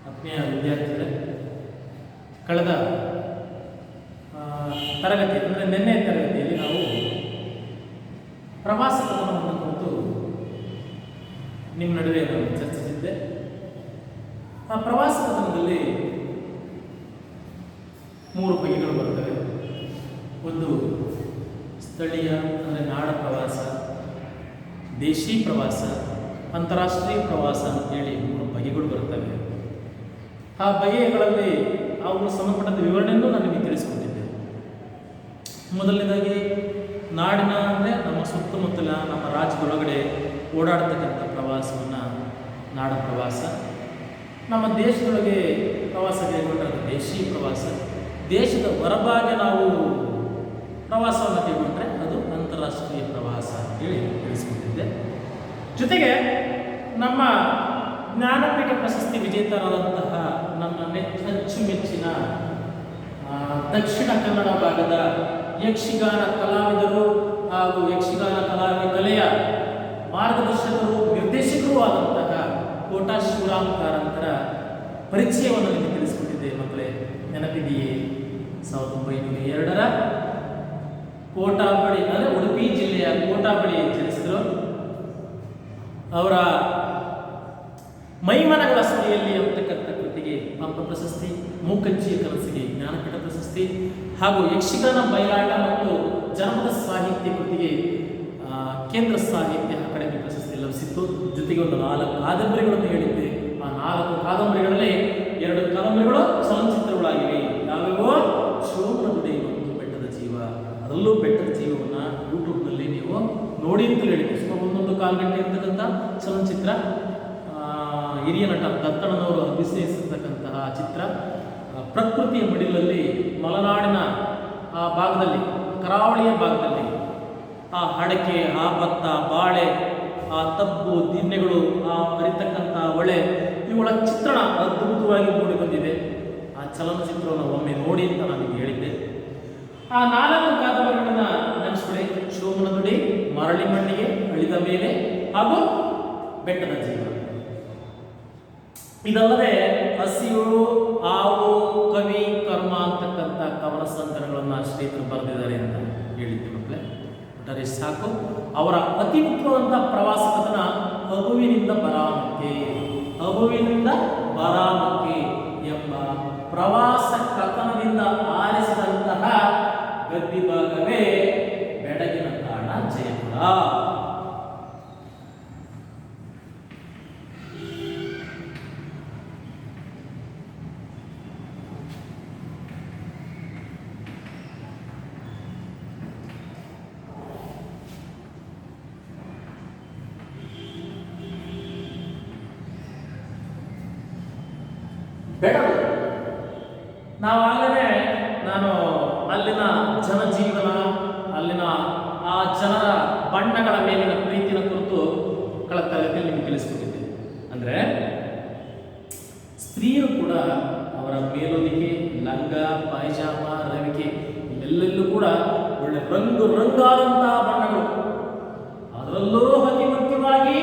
ಆತ್ಮೀಯ ವಿದ್ಯಾರ್ಥಿಗಳೇ, ಕಳೆದ ತರಗತಿ ಅಂದರೆ ನಿನ್ನೆ ತರಗತಿಯಲ್ಲಿ ನಾವು ಪ್ರವಾಸ ಕಥನವನ್ನು ಕುರಿತು ನಿಮ್ಮ ನಡುವೆ ನಾನು ಚರ್ಚಿಸಿದ್ದೆ. ಆ ಪ್ರವಾಸ ಕಥನದಲ್ಲಿ 3 ಬಗೆಗಳು ಬರ್ತವೆ. ಒಂದು ಸ್ಥಳೀಯ ಅಂದರೆ ನಾಡ ಪ್ರವಾಸ, ದೇಶಿ ಪ್ರವಾಸ, ಅಂತಾರಾಷ್ಟ್ರೀಯ ಪ್ರವಾಸ ಅಂತೇಳಿ 3 ಬಗೆಗಳು ಬರ್ತವೆ. ಆ ಬಗೆಗಳಲ್ಲಿ ಅವುಗಳು ಸಂಬಂಧಪಟ್ಟಂಥ ವಿವರಣೆಯನ್ನು ನಾನು ನಿಮಗೆ ತಿಳಿಸಿಕೊಟ್ಟಿದ್ದೆ. ಮೊದಲನೇದಾಗಿ ನಾಡಿನ ಅಂದರೆ ನಮ್ಮ ಸುತ್ತಮುತ್ತಲ ನಮ್ಮ ರಾಜ್ಯದೊಳಗಡೆ ಓಡಾಡ್ತಕ್ಕಂಥ ಪ್ರವಾಸವನ್ನು ನಾಡ ಪ್ರವಾಸ, ನಮ್ಮ ದೇಶದೊಳಗೆ ಪ್ರವಾಸ ಕೈಗೊಂಡ್ರೆ ದೇಶಿ ಪ್ರವಾಸ, ದೇಶದ ಹೊರಭಾಗ ನಾವು ಪ್ರವಾಸವನ್ನು ಕೈಗೊಂಡ್ರೆ ಅದು ಅಂತಾರಾಷ್ಟ್ರೀಯ ಪ್ರವಾಸ ಅಂತೇಳಿ ತಿಳಿಸಿಕೊಟ್ಟಿದ್ದೆ. ಜೊತೆಗೆ ನಮ್ಮ ಜ್ಞಾನಪೀಠ ಪ್ರಶಸ್ತಿ ವಿಜೇತರಾದಂತಹ ನಮ್ಮ ಅಚ್ಚುಮೆಚ್ಚಿನ ದಕ್ಷಿಣ ಕನ್ನಡ ಭಾಗದ ಯಕ್ಷಗಾನ ಕಲಾವಿದರು ಹಾಗೂ ಯಕ್ಷಗಾನ ಕಲೆಯ ಮಾರ್ಗದರ್ಶಕರು, ನಿರ್ದೇಶಕರೂ ಆದಂತಹ ಕೋಟಾ ಶಿವರಾಮ್ ಕಾರಂತರ ಪರಿಚಯವನ್ನು ನಿಮಗೆ ತಿಳಿಸಿಕೊಟ್ಟಿದ್ದೆ ಮಕ್ಕಳೇ. ನೆನಪಿದೆಯೇ? 1902ರ ಕೋಟಾ ಬಳಿ ಅಂದರೆ ಉಡುಪಿ ಜಿಲ್ಲೆಯ ಕೋಟಾ ಬಳಿ ಜನಿಸಿದರು. ಅವರ ಮೈಮನಗಳ ಸುಳಿಯಲ್ಲಿ ಅಂತಕ್ಕಂಥ ಕೃತಿಗೆ ಪಂಪ ಪ್ರಶಸ್ತಿ, ಮೂಕಜ್ಜಿಯ ಕನಸಿಗೆ ಜ್ಞಾನಪೀಠ ಪ್ರಶಸ್ತಿ ಹಾಗೂ ಯಕ್ಷಗಾನ ಬಯಲಾಟ ಮತ್ತು ಜನಪದ ಸಾಹಿತ್ಯ ಕೃತಿಗೆ ಕೇಂದ್ರ ಸಾಹಿತ್ಯ ಅಕಾಡೆಮಿ ಪ್ರಶಸ್ತಿ ಲಭಿಸಿತ್ತು. ಜೊತೆಗೆ ಒಂದು 4 ಕಾದಂಬರಿಗಳನ್ನು ಹೇಳಿದ್ದೆ. ಆ 4 ಕಾದಂಬರಿಗಳಲ್ಲಿ 2 ಕಾದಂಬರಿಗಳು ಚಲನಚಿತ್ರಗಳಾಗಿವೆ. ಯಾವ್ಯಾವೋ? ಶೋಭನದುಡಿ ಮತ್ತು ಬೆಟ್ಟದ ಜೀವ. ಅದರಲ್ಲೂ ಬೆಟ್ಟದ ಜೀವವನ್ನು ಯೂಟ್ಯೂಬ್ನಲ್ಲಿ ನೀವು ನೋಡಿ ಅಂತ ಹೇಳಿದ್ದೆ. ಸುಮಾರು 1 ಕಾಲು ಗಂಟೆ ಇರ್ತಕ್ಕಂಥ ಚಲನಚಿತ್ರ. ಹಿರಿಯ ನಟ ದತ್ತಣ್ಣನವರು ಅಭಿನಯಿಸಿರ್ತಕ್ಕಂತಹ ಚಿತ್ರ. ಪ್ರಕೃತಿಯ ಮಡಿಲಲ್ಲಿ ಮಲೆನಾಡಿನ ಆ ಭಾಗದಲ್ಲಿ, ಕರಾವಳಿಯ ಭಾಗದಲ್ಲಿ ಆ ಅಡಕೆ, ಆ ಭತ್ತ, ಬಾಳೆ, ಆ ತಬ್ಬು, ದಿನ್ನೆಗಳು, ಆ ಹರಿತಕ್ಕಂಥ ಹೊಳೆ, ಇವುಗಳ ಚಿತ್ರಣ ಅದ್ಭುತವಾಗಿ ಮೂಡಿ ಬಂದಿದೆ. ಆ ಚಲನಚಿತ್ರವನ್ನು ಒಮ್ಮೆ ನೋಡಿ ಅಂತ ನಾನು ಹೇಳಿದ್ದೆ. ಆ 4 ಕಾದಂಬರಿಗಳನ್ನು ನೆನೆಸ್ಕೊಳ್ಳಿ: ಶೋಭನದುಡಿ, ಮರಳಿ ಮಣ್ಣಿಗೆ, ಅಳಿದ ಮೇಲೆ ಹಾಗೂ ಬೆಟ್ಟದ ಜೀವ. ಇದಲ್ಲದೆ ಹಸಿವು, ಹಾವು, ಕವಿ, ಕರ್ಮ ಅಂತಕ್ಕಂಥ ಕವನ ಸಂಕಲನಗಳನ್ನು ಶ್ರೀತರು ಬರೆದಿದ್ದಾರೆ ಅಂತ ಹೇಳಿದ್ದೆ ಮಕ್ಕಳೇ. ಒಟ್ಟಾರೆ ಸಾಕು. ಅವರ ಅತಿ ಮುಖ್ಯವಾದಂಥ ಪ್ರವಾಸ ಕಥನ ಅಗುವಿನಿಂದ ಬರಾಮಕ್ಕೆ, ಅಗುವಿನಿಂದ ಬರಾಮಕ್ಕೆ ಎಂಬ ಪ್ರವಾಸ ಕಥನದಿಂದ ಆರಿಸಿದಂತಹ ಗದ್ದಿ ಭಾಗವೇ ಬೆಡಗಿನ ತಾಣ ಜಯಪುರ. ಬೆಡಗು ನಾವಾಗಲೇ ನಾನು ಅಲ್ಲಿನ ಜನಜೀವನ, ಅಲ್ಲಿನ ಆ ಜನರ ಬಣ್ಣಗಳ ಮೇಲಿನ ಪ್ರೀತಿನ ಕುರಿತು ಕಳೆದ ತರಗತಿಯಲ್ಲಿ ನಿಮಗೆ ತಿಳಿಸ್ಕೊಟ್ಟಿದ್ದೆ. ಅಂದರೆ ಸ್ತ್ರೀಯರು ಕೂಡ ಅವರ ಮೇಲೊದಿಗೆ, ಲಂಗ, ಪಾಯ್ಜಾಮ, ರವಿಕೆ ಎಲ್ಲೆಲ್ಲೂ ಕೂಡ ಒಳ್ಳೆ ರಂಗಾದಂತಹ ಬಣ್ಣಗಳು. ಅದರಲ್ಲೂ ಅತಿ ಮುಖ್ಯವಾಗಿ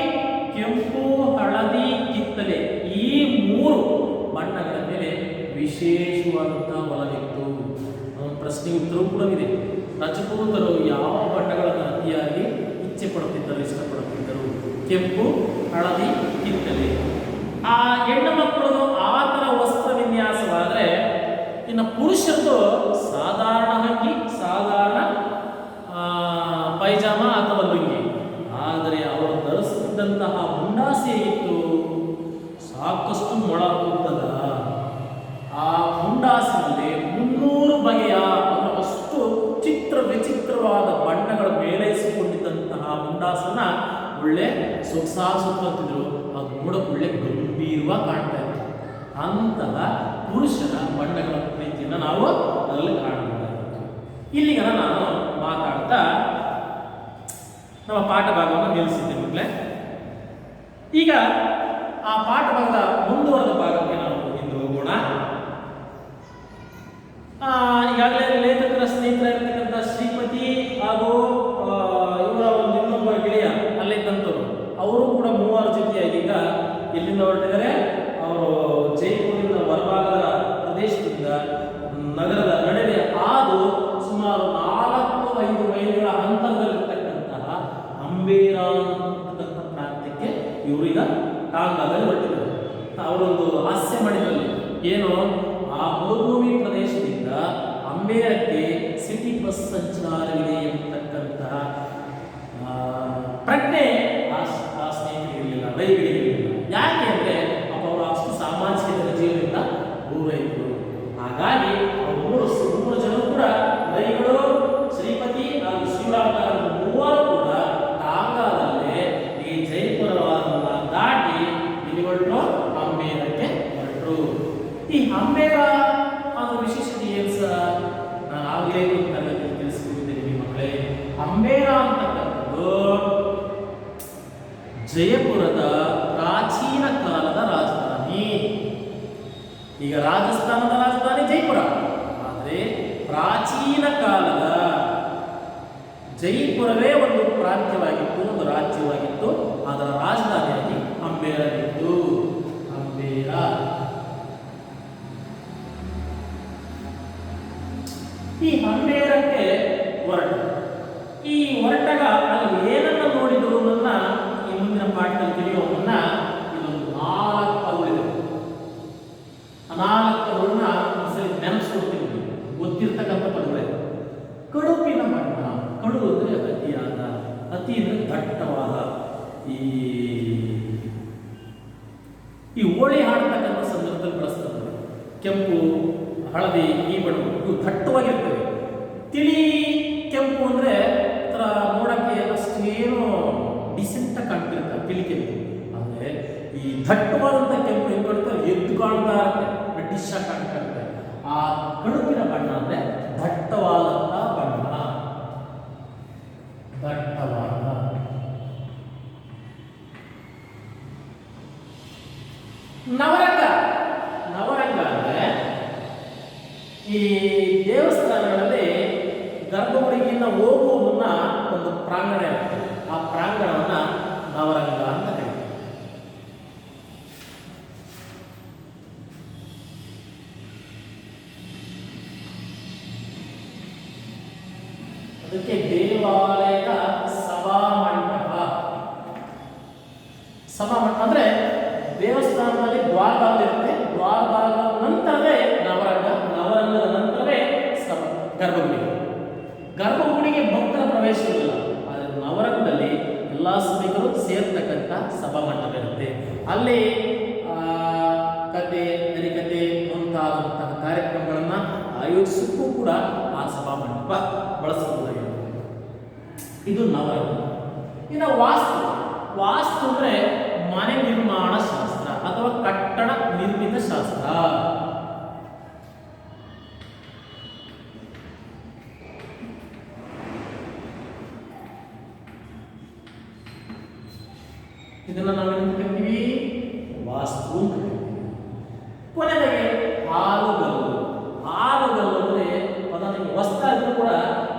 ಕೆಂಪು, ಹಳದಿ, ಕಿತ್ತಲೆ ಈ 3 ಬಣ್ಣಗಳ ಮೇಲೆ ವಿಶೇಷವಾದಂತಹ ಒಲವಿತ್ತು. ಪ್ರಶ್ನೆ ಉತ್ತರ ಕೂಡ ಇದೆ. ರಜಪೂತರು ಯಾವ ಬಣ್ಣಗಳನ್ನು ಅತಿಯಾಗಿ ಇಚ್ಛೆ ಪಡುತ್ತಿದ್ದರು, ಇಷ್ಟಪಡುತ್ತಿದ್ದರು? ಕೆಂಪು, ಹಳದಿ, ಕಿತ್ತಲೆ. ಆ ಹೆಣ್ಣು ಮಕ್ಕಳದು ಆ ಥರ ವಸ್ತ್ರ ವಿನ್ಯಾಸವಾದರೆ, ಇನ್ನು ಪುರುಷರದು ಸಾಧಾರಣ ಅಂಗಿ, ಸಾಧಾರಣ ಪೈಜಾಮ ಅಥವಾ ಲುಂಗಿ. ಆದರೆ ಅವರು ಧರಿಸುತ್ತಿದ್ದಂತಹ ಮುಂಡಾಸೆ ಹೇಗಿತ್ತು? ಸಾಕಷ್ಟು ಮೊಳ ಉದ್ದದ ಆ ಮುಂಡಾಸಿನಲ್ಲಿ 300 ಬಗೆಯ ಅಷ್ಟು ವಿಚಿತ್ರವಾದ ಬಣ್ಣಗಳ ಮೇಲೈಸಿಕೊಂಡಿದ್ದಂತಹ ಮುಂಡಾಸನ್ನ ಒಳ್ಳೆ ಸೊಗಸಾಸುತ್ತಿದ್ರು. ಅದು ನೋಡಕ್ಕೆ ಒಳ್ಳೆ ಗಂಭೀರವಾಗಿ ಕಾಣ್ತಾ ಇತ್ತು. ಅಂತಹ ಪುರುಷರ ಬಣ್ಣಗಳ ಪ್ರೀತಿಯನ್ನು ನಾವು ಅದರಲ್ಲಿ ಕಾಣಬಹುದಾಗಿತ್ತು. ಇಲ್ಲಿಗ ನಾನು ಮಾತಾಡ್ತಾ ನಮ್ಮ ಪಾಠ ಭಾಗವನ್ನು ನಿಲ್ಲಿಸಿದ್ದೆ ಮಕ್ಕಳೇ. ಈಗ ಆ ಪಾಠ ಭಾಗದ ಮುಂದುವರೆದ ಭಾಗಕ್ಕೆ ನಾವು ಇಂದು ಹೋಗೋಣ. ಈಗಾಗಲೇ ಲೇಖಕರ ಸ್ನೇಹಿತರಾಗಿರ್ತಕ್ಕಂಥ ಶ್ರೀಪತಿ ಹಾಗೂ ಇವರ ಒಂದು ಇನ್ನೊಬ್ಬ ಗೆಳೆಯ ಅಲ್ಲಿದ್ದಂಥವ್ರು, ಅವರು ಕೂಡ 3 ಜೊತೆಯಾಗಿ ಈಗ ಎಲ್ಲಿಂದ ಹೊರಟಿದ್ದಾರೆ? ಅವರು ಜೈಪುರ ಟಾಂಗಾದಲ್ಲಿ ಹೊರಟಿದ್ದಾರೆ. ಅವರೊಂದು ಹಾಸ್ಯ ಮಾಡಿದ್ರಲ್ಲಿ ಏನು, ಆ ಮರುಭೂಮಿ ಪ್ರದೇಶದಿಂದ ಅಂಬೇರಕ್ಕೆ ಸಿಟಿ ಬಸ್ ಸಂಚಾರವಿದೆ ಎಂಬತಕ್ಕಂತಹ ಪ್ರಜ್ಞೆ ಆ ಸ್ನೇಹಿತರಿರಲಿಲ್ಲ, ರೈತರಿರಲಿಲ್ಲ. ಯಾಕೆ ಅಂದರೆ ಅವರು ಅಷ್ಟು ಸಾಮಾಜಿಕ ಜೀವನದಿಂದ ದೂರ ಇದ್ದರು. ಹಾಗಾಗಿ ಮೂರು ಜನರು ಕೂಡ ರೈಗಳು, ಶ್ರೀಪತಿ ಹಾಗೂ ಶಿವರಾಮ ಮೂವರು ಕೂಡ ಟಾಂಗಾದಲ್ಲೇ ಈ ಜೈಪುರವನ್ನು ದಾಟಿ ಇಲ್ಲಿ ಹೊರಟರು, ಅಂಬೇರಕ್ಕೆ ಹೊರಟರು. ಈ ಅಂಬೇರ ಅನ್ನೋ ವಿಶೇಷತೆ ಏನು ಸರ್? ನಾನು ಆಗಲೇ ತರಗತಿ ತಿಳಿಸ್ಕೊಟ್ಟಿದ್ದೇನೆ ನಿಮ್ಮ ಮಕ್ಕಳೇ. ಅಂಬೇರ ಅಂತಕ್ಕಂಥದ್ದು ಜಯಪುರದ ಪ್ರಾಚೀನ ಕಾಲದ ರಾಜಧಾನಿ. ಈಗ ರಾಜಸ್ಥಾನದ ರಾಜಧಾನಿ ಜೈಪುರ, ಆದರೆ ಪ್ರಾಚೀನ ಕಾಲದ ಜೈಪುರವೇ ಒಂದು ಪ್ರಾಂತ್ಯವಾಗಿತ್ತು, ಒಂದು ರಾಜ್ಯವಾಗಿತ್ತು. ಅದರ ರಾಜಧಾನಿಯಾಗಿ ಅಂಬೇರ ಇತ್ತು. ಅಂಬೇರ ಈ ಅಂಬೇರಕ್ಕೆ ಹೊರಟ. ಈ ಹೊರಟಾಗ ಅಲ್ಲಿ ಏನನ್ನ ನೋಡಿದ್ರು ನನ್ನ ಈ ಮುಂದಿನ ಪಾಠದಲ್ಲಿ ತಿಳಿಯುವ ಮುನ್ನ ಇದೊಂದು 4 ಪದಗಳಿದೆ. ಆ 4 ಪದಗಳನ್ನ ಸರಿ ನೆನಪಿಸ್ಕೊಡ್ತೀನಿ, ಗೊತ್ತಿರ್ತಕ್ಕಂಥ ಪದಗಳೇ. ಕಡುಪಿನ ಬಣ್ಣ. ಕಡು ಅಂದರೆ ಅತಿಯಾದ, ಅತಿ ಅಂದರೆ ದಟ್ಟವಾದ. ಈ ಹೋಳಿ ಹಾಡ್ತಕ್ಕಂಥ ಸಂದರ್ಭದಲ್ಲಿ ಬಳಸ್ತಾರೆ. ಕೆಂಪು, ಹಳದಿ ಈ ಬಣ್ಣಗಳು ಇವು ದಟ್ಟವಾಗಿರ್ತವೆ. ತಿಳಿ ಕೆಂಪು ಅಂದರೆ ಥರ ನೋಡೋಕ್ಕೆ ಅಷ್ಟೇನು ಡಿಸೆಂಟಾಗಿ ಕಾಣ್ತಿರುತ್ತೆ ತಿಳಿ ಕೆಂಪು. ಆದರೆ ಈ ದಟ್ಟವಾದಂಥ ಕೆಂಪು ಏನು ಕಾಣ್ತಾರೆ, ಎದ್ದು ಕಾಣ್ತಾ ಇರುತ್ತೆ, ಬ್ರಿಟಿಷ್ ಆಗಿ ಕಾಣ್ತಾ ಇರುತ್ತೆ. ಆ ಕಡುಪಿನ ಬಣ್ಣ ಅಂದರೆ ದಟ್ಟವಾದಂಥ ಬಣ್ಣ, ದಟ್ಟವಾದ. ನವರಂಗ. ನವರಂಗ ಅಂದರೆ ಈ ದೇವಸ್ಥಾನಗಳಲ್ಲಿ ಗರ್ಭಗುಡಿಗಿನ್ನ ಹೋಗುವ ಮುನ್ನ ಒಂದು ಪ್ರಾಂಗಣ ಇರುತ್ತೆ. ಆ ಪ್ರಾಂಗಣವನ್ನು ನವರಂಗ ಅಂತ ಕರೀತಾರೆ. ಅದಕ್ಕೆ ದೇವಾಲಯದ ಸಭಾಮಂಟಪ. ಸಭಾಮಂಟಪ ಅಂದರೆ ದೇವಸ್ಥಾನದಲ್ಲಿ ದ್ವಾರಬಾಗಿಲಿರುತ್ತೆ, ದ್ವಾರಬಾಗಿಲ ನಂತರವೇ ನವರಂಗ, ನವರಂಗದ ನಂತರವೇ ಗರ್ಭಗುಡಿ. ಗರ್ಭಗುಡಿಗೆ ಭಕ್ತರ ಪ್ರವೇಶವಿಲ್ಲ, ಆದರೆ ನವರಂಗದಲ್ಲಿ ಎಲ್ಲ ಸಭಿಕರು ಸೇರ್ತಕ್ಕಂಥ ಸಭಾಮಂಟಪ ಇರುತ್ತೆ. ಅಲ್ಲಿ ಕತೆ, ಹರಿಕತೆ ಮುಂತಾದಂತಹ ಕಾರ್ಯಕ್ರಮಗಳನ್ನು ಆಯೋಜಿಸಕ್ಕೂ ಕೂಡ ಆ ಸಭಾಮಂಟಪ ಬಳಸಬಹುದಾಗಿದೆ. ಇದು ನವರಂಗ. ಇನ್ನು ವಾಸ್ತು. ವಾಸ್ತು ಅಂದರೆ ಮನೆ ನಿರ್ಮಾಣ ಶಾಸ್ತ್ರ ಅಥವಾ ಕಟ್ಟಡ ನಿರ್ಮಿತ ಶಾಸ್ತ್ರ. ಇದನ್ನು ನಾವೇನು ಕರಿತೀವಿ? ವಾಸ್ತು ಅಂತ ಕರಿತೀವಿ. ಕೊನೆಗೆ ಹಾಲುಗಲ್ಲು. ಹಾಲುಗಲ್ಲು ಅಂದರೆ ಪದ ನಿಮಗೆ ಹೊಸ್ತಾದ್ರೂ ಕೂಡ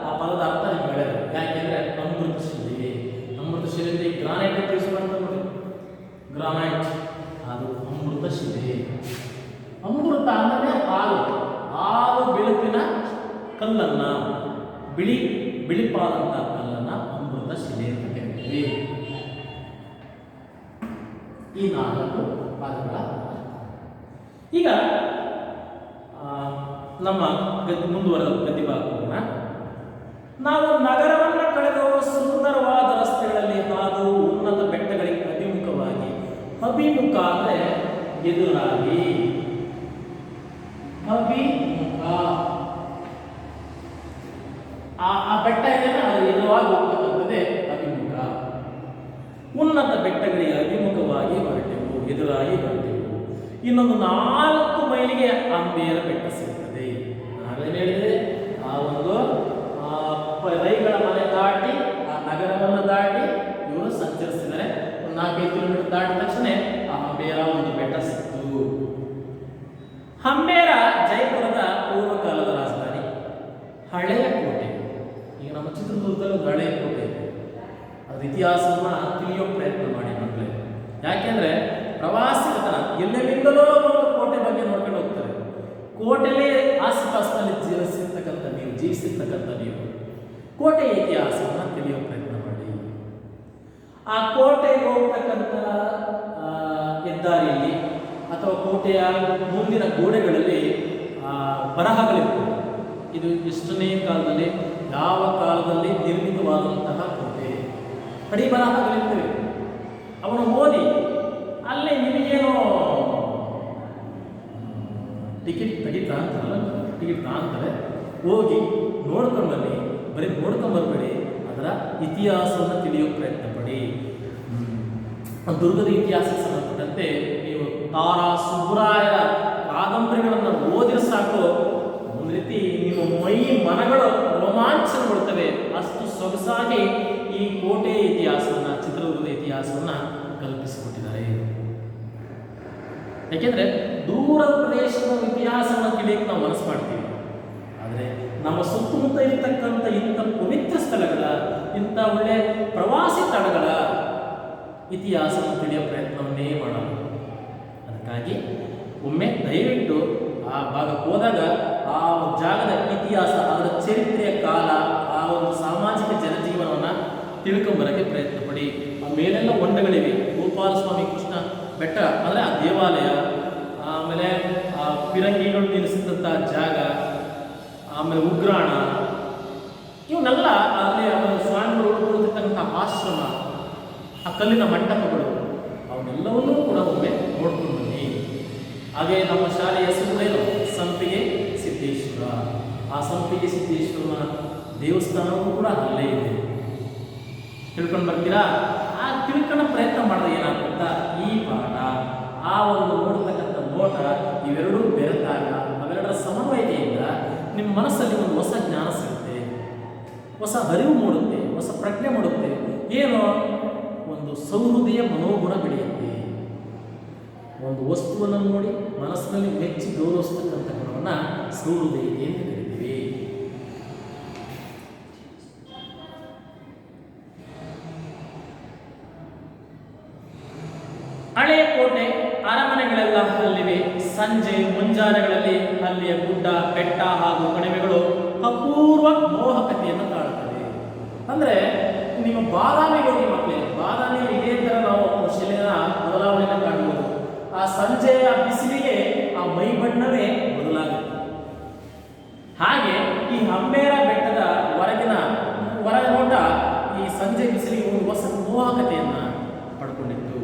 ಆ ಪದದ ಅರ್ಥ ನಿಮ್ಗೆ ಹೇಳಿದೆ. ಯಾಕೆಂದ್ರೆ ಅಮೃತಶಿಲೆ. ಅಮೃತಶಿಲೆ ಗ್ರಾನೈಟ್ ಅಂತ ಯೂಸ್ ಮಾಡ್ತಾರೆ ನೋಡಿ, ಗ್ರಾನೈಟ್ ಅದು ಅಮೃತಶಿಲೆ. ಅಮೃತ ಅಂದರೆ ಹಾಲು. ಹಾಲು ಬೆಳಕಿನ ಕಲ್ಲನ್ನ, ಬಿಳಿಪಾದಂಥ ಕಲ್ಲನ್ನ ಅಮೃತಶಿಲೆ ಅಂತ ಕರಿತೀವಿ. ಈ 4 ಪದಗಳ. ಈಗ ನಮ್ಮ ಮುಂದುವರೆದ ಪ್ರತಿಭಾ ಹೋಗೋಣ. ನಾವು ನಗರವನ್ನು ಕಳೆದು ಸುಂದರವಾದ ರಸ್ತೆಗಳಲ್ಲಿ ಹಾದು ಉನ್ನತ ಬೆಟ್ಟಗಳಿಗೆ ಅಭಿಮುಖವಾಗಿ. ಅಭಿಮುಖ ಅಂದರೆ ಎದುರಾಗಿ, ಅಭಿಮುಖ. ಆ ಬೆಟ್ಟ ಇದೆಯಲ್ಲ, ಅದು ಎದುರಾಗಿ ಹೋಗ್ತಕ್ಕಂಥದ್ದೇ ಅಭಿಮುಖ. ಉನ್ನತ ಬೆಟ್ಟಗಳಿಗೆ ಅಭಿಮುಖವಾಗಿ ಹೊರಟೆವು, ಎದುರಾಗಿ ಹೊರಟೆವು. ಇನ್ನೊಂದು 4 ಮೈಲಿಗೆ ಅಂಬೇರ ಬೆಟ್ಟ ಸಿಗ್ತದೆ. ನಾವೇನು ಹೇಳಿದೆ, ಆ ಒಂದು ರೈಗಳ ಮನೆ ದಾಟಿ ಆ ನಗರವನ್ನು ದಾಟಿ ಇವರು ಸಂಚರಿಸಿದರೆ ಒಂದು 4-5 ಕಿಲೋಮೀಟರ್ ದಾಟಿದ ತಕ್ಷಣ ಆ ಅಂಬೇರ ಒಂದು ಬೆಟ್ಟ ಸಿಕ್ತು. ಅಂಬೇರ ಜೈಪುರದ ಪೂರ್ವಕಾಲದ ರಾಜಧಾನಿ, ಹಳೆಯ ಕೋಟೆ. ಈಗ ನಮ್ಮ ಚಿತ್ರದುರ್ಗದಲ್ಲಿ ಒಂದು ಹಳೆಯ ಕೋಟೆ ಇದೆ. ಅದ್ರ ಇತಿಹಾಸವನ್ನು ತಿಳಿಯೋ ಪ್ರಯತ್ನ ಮಾಡಿ ಮಕ್ಕಳೇ. ಯಾಕೆಂದ್ರೆ ಪ್ರವಾಸಿಗತನ ಎಲ್ಲೆಲ್ಲಿಂದಲೋ ಒಂದು ಕೋಟೆ ಬಗ್ಗೆ ನೋಡ್ಕೊಂಡು ಹೋಗ್ತಾರೆ. ಕೋಟೆಯಲ್ಲಿ ಆಸುಪಾಸಿನಲ್ಲಿ ಜೀವಿಸಿರ್ತಕ್ಕಂಥ ನೀವು ಕೋಟೆಯ ಇತಿಹಾಸವನ್ನು ತಿಳಿಯೋ ಪ್ರಯತ್ನ ಮಾಡಿ. ಆ ಕೋಟೆಗೆ ಹೋಗ್ತಕ್ಕಂಥ ಹೆದ್ದಾರಿಯಲ್ಲಿ ಅಥವಾ ಕೋಟೆಯ ಮುಂದಿನ ಗೋಡೆಗಳಲ್ಲಿ ಬರಹಗಳಿರ್ತವೆ. ಇದು ಎಷ್ಟನೇ ಕಾಲದಲ್ಲಿ, ಯಾವ ಕಾಲದಲ್ಲಿ ನಿರ್ಮಿತವಾದಂತಹ ಕೋಟೆ, ಕಡಿ ಬರಹಗಳಿರ್ತವೆ. ಅವನು ಓದಿ ಅಲ್ಲಿ ನಿಮಗೇನೋ ಟಿಕೆಟ್ ತಗೊಂತಾರೆ, ಹೋಗಿ ನೋಡ್ಕೊಂಡು ಬನ್ನಿ. ಬರೀ ನೋಡ್ಕೊಂಡು ಬರಬೇಡಿ, ಅದರ ಇತಿಹಾಸವನ್ನು ತಿಳಿಯೋ ಪ್ರಯತ್ನ ಪಡಿ. ದುರ್ಗದ ಇತಿಹಾಸಕ್ಕೆ ಸಂಬಂಧಪಟ್ಟಂತೆ ನೀವು ತಾರಾ ಸುಬ್ಬರಾಯರ ಕಾದಂಬರಿಗಳನ್ನು ಓದಿದ್ರೆ ಸಾಕು, ಒಂದು ರೀತಿ ನಿಮ್ಮ ಮೈ ಮನಗಳು ರೋಮಾಂಚನಗೊಳ್ತವೆ. ಅಷ್ಟು ಸೊಗಸಾಗಿ ಈ ಕೋಟೆ ಇತಿಹಾಸವನ್ನು, ಚಿತ್ರದುರ್ಗದ ಇತಿಹಾಸವನ್ನು ಕಲ್ಪಿಸಿಕೊಟ್ಟಿದ್ದಾರೆ. ಯಾಕೆಂದರೆ ದೂರ ಪ್ರದೇಶದ ಇತಿಹಾಸವನ್ನು ತಿಳಿಯಕ್ಕೆ ನಾವು ಮನಸ್ಸು ಮಾಡ್ತೀವಿ, ಆದರೆ ನಮ್ಮ ಸುತ್ತಮುತ್ತ ಇರತಕ್ಕಂಥ ಇಂಥ ಪವಿತ್ರ ಸ್ಥಳಗಳ, ಇಂಥ ಒಳ್ಳೆ ಪ್ರವಾಸಿ ಸ್ಥಳಗಳ ಇತಿಹಾಸವನ್ನು ತಿಳಿಯೋ ಪ್ರಯತ್ನವನ್ನೇ ಮಾಡೋಣ. ಅದಕ್ಕಾಗಿ ಒಮ್ಮೆ ದಯವಿಟ್ಟು ಆ ಭಾಗಕ್ಕೆ ಹೋದಾಗ ಆ ಜಾಗದ ಇತಿಹಾಸ, ಅದರ ಚರಿತ್ರೆಯ ಕಾಲ, ಆ ಒಂದು ಸಾಮಾಜಿಕ ಜನಜೀವನವನ್ನು ತಿಳ್ಕೊಂಬರೋಕ್ಕೆ ಪ್ರಯತ್ನ ಪಡಿ. ಆ ಮೇಲೆಲ್ಲ ಹೊಂಡಗಳಿವೆ, ಗೋಪಾಲಸ್ವಾಮಿ ಕೃಷ್ಣ ಬೆಟ್ಟ ಅಂದರೆ ಆ ದೇವಾಲಯ, ಆಮೇಲೆ ಆ ಪಿರಂಗಿಗಳು ನಿಲ್ಲಿಸಿದಂಥ ಜಾಗ, ಆಮೇಲೆ ಉಗ್ರಾಣ, ಇವನ್ನೆಲ್ಲ ಅಲ್ಲಿ ಅವರ ಸ್ವಾಮಿಗಳು ಉಳ್ಕೊಳ್ತಿರ್ತಕ್ಕಂಥ ಆಶ್ರಮ, ಆ ಕಲ್ಲಿನ ಮಂಟಪಗಳು, ಅವನ್ನೆಲ್ಲವನ್ನೂ ಕೂಡ ಒಮ್ಮೆ ನೋಡ್ಕೊಂಡು ಬನ್ನಿ. ಹಾಗೆ ನಮ್ಮ ಶಾಲೆಯ ಹೆಸರು ಸಂಪಿಗೆ ಸಿದ್ದೇಶ್ವರ. ಆ ಸಂಪಿಗೆ ಸಿದ್ದೇಶ್ವರನ ದೇವಸ್ಥಾನವೂ ಕೂಡ ಅಲ್ಲೇ ಇದೆ. ತಿಳ್ಕೊಂಡು ಬರ್ತೀರಾ? ಆ ತಿಳ್ಕೊಳ್ಳೋ ಪ್ರಯತ್ನ ಮಾಡಿದ್ರೆ ಏನಾಗುತ್ತಾ, ಈ ಪಾಠ, ಆ ಒಂದು ನೋಡ್ತಕ್ಕಂಥ ನೋಟ, ಇವೆರಡೂ ಬೆರೆತಾಗ, ಅವೆರಡರ ಸಮನ್ವಯತೆಯಿಂದ ನಿಮ್ಮ ಮನಸ್ಸಲ್ಲಿ ಒಂದು ಹೊಸ ಜ್ಞಾನ ಸಿಗುತ್ತೆ, ಹೊಸ ಅರಿವು ಮೂಡುತ್ತೆ, ಹೊಸ ಪ್ರಜ್ಞೆ ಮೂಡುತ್ತೆ. ಏನೋ ಒಂದು ಸೌಹೃದಯ ಮನೋಗುಣ ಬೆಳೆಯುತ್ತೆ. ಒಂದು ವಸ್ತುವನ್ನು ನೋಡಿ ಮನಸ್ಸಿನಲ್ಲಿ ಮೆಚ್ಚಿ ಗೌರವಿಸ್ತಕ್ಕಂಥ ಗುಣವನ್ನು ಸೌಹೃದಯತೆ ಎಂದು ಕರೀತೀವಿ. ಹಳೆಯ ಕೋಟೆ ಅರಮನೆಗಳೆಲ್ಲ ಅಲ್ಲಿವೆ. ಸಂಜೆ ಮುಂಜಾನೆಗಳಲ್ಲಿ ಅಲ್ಲಿಯ ಗುಡ್ಡ, ಬೆಟ್ಟ ಹಾಗೂ ಕಣಿವೆಗಳು ಅಪೂರ್ವ ಮೋಹಕತೆಯನ್ನು ಕಾಣುತ್ತವೆ. ಅಂದರೆ ನಿಮ್ಮ ಬಾದಾಮಿಗೆ ಹೋಗಿ ಮಕ್ಕಳೇ, ಬಾದಾಮಿ ಇದೇ ಥರ ನಾವು ಶಿಲೆಯ ಬದಲಾವಣೆಯನ್ನು ಕಾಣಬಹುದು. ಆ ಸಂಜೆಯ ಬಿಸಿಲಿಗೆ ಆ ಮೈ ಬಣ್ಣವೇ ಬದಲಾಗುತ್ತೆ. ಹಾಗೆ ಈ ಹಂಬೇರ ಬೆಟ್ಟದ ಹೊರ ನೋಟ ಈ ಸಂಜೆ ಬಿಸಿಲಿಗೆ ಒಂದು ಹೊಸ ಮೋಹಕತೆಯನ್ನು ಪಡ್ಕೊಂಡಿತ್ತು.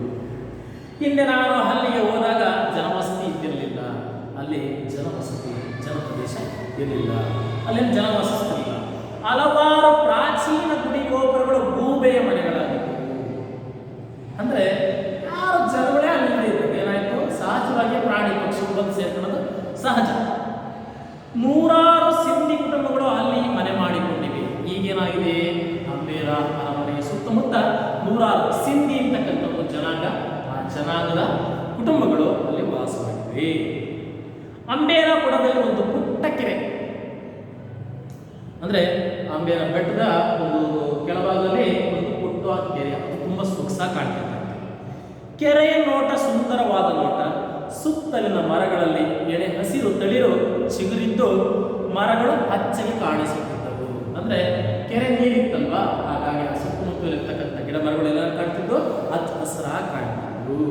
ಹಿಂದೆ ನಾನು ಅಲ್ಲಿಗೆ ಹೋದಾಗ ಜನವಸತಿ ಇದ್ದಿರಲಿಲ್ಲ, ಅಲ್ಲಿ ಜನಪ್ರದೇಶ ಇರಲಿಲ್ಲ, ಅಲ್ಲಿ ಜನವಸತಿಲ್ಲ. ಹಲವಾರು ಪ್ರಾಚೀನ ಗುಡಿ ಗೋಪುರಗಳು ಗೂಬೆಯ ಮನೆಗಳಾಗಿದ್ದವು. ಅಂದರೆ ಯಾರು ಜನಗಳೇ ಅಲ್ಲಿ ಏನಾಯಿತು, ಸಹಜವಾಗಿ ಪ್ರಾಣಿ ಪಕ್ಷಿಗಳು ಬಂದು ಸೇರ್ಕೊಳ್ಳೋದು ಸಹಜ. ನೂರಾರು ಸಿಂಧಿ ಕುಟುಂಬಗಳು ಅಲ್ಲಿ ಮನೆ ಮಾಡಿಕೊಂಡಿವೆ. ಈಗೇನಾಗಿದೆ, ಹಂಬೇರ ಅರಮನೆಯ ಸುತ್ತಮುತ್ತ ನೂರಾರು ಸಿಂಧಿ ಅಂತಕ್ಕಂಥ ಒಂದು ಜನಾಂಗ, ಆ ಜನಾಂಗದ ಕುಟುಂಬಗಳು ಅಲ್ಲಿ ವಾಸವಾಗಿವೆ. ಹಂಬೇರ ಬುಡದಲ್ಲಿ ಒಂದು ಪುಟ್ಟ ಕೆರೆ, ಅಂದರೆ ಹಂಬೇರ ಬೆಟ್ಟದ ಒಂದು ಕೆಳಭಾಗದಲ್ಲಿ ಒಂದು ಪುಟ್ಟ ಕೆರೆ, ಅದು ತುಂಬ ಸೊಗಸಾಗಿ ಕಾಣ್ತಿರ್ತದೆ. ಕೆರೆಯ ನೋಟ ಸುಂದರವಾದ ನೋಟ. ಸುತ್ತಲಿನ ಮರಗಳಲ್ಲಿ ಎಳೆ ಹಸಿರು ತಳಿರು ಚಿಗುರಿದ್ದು ಮರಗಳು ಹಚ್ಚಗೆ ಕಾಣಿಸುತ್ತಿದ್ದವು. ಅಂದರೆ ಕೆರೆ ನೀರಿತ್ತಲ್ವಾ, ಹಾಗಾಗಿ ಸುತ್ತಮುತ್ತಲಿರ್ತಕ್ಕಂಥ ಗಿಡ ಮರಗಳೆಲ್ಲ ಕಾಣ್ತಿದ್ದು ಹಚ್ಚ ಹಸಿರಾಗಿ ಕಾಣ್ತಿದ್ವು.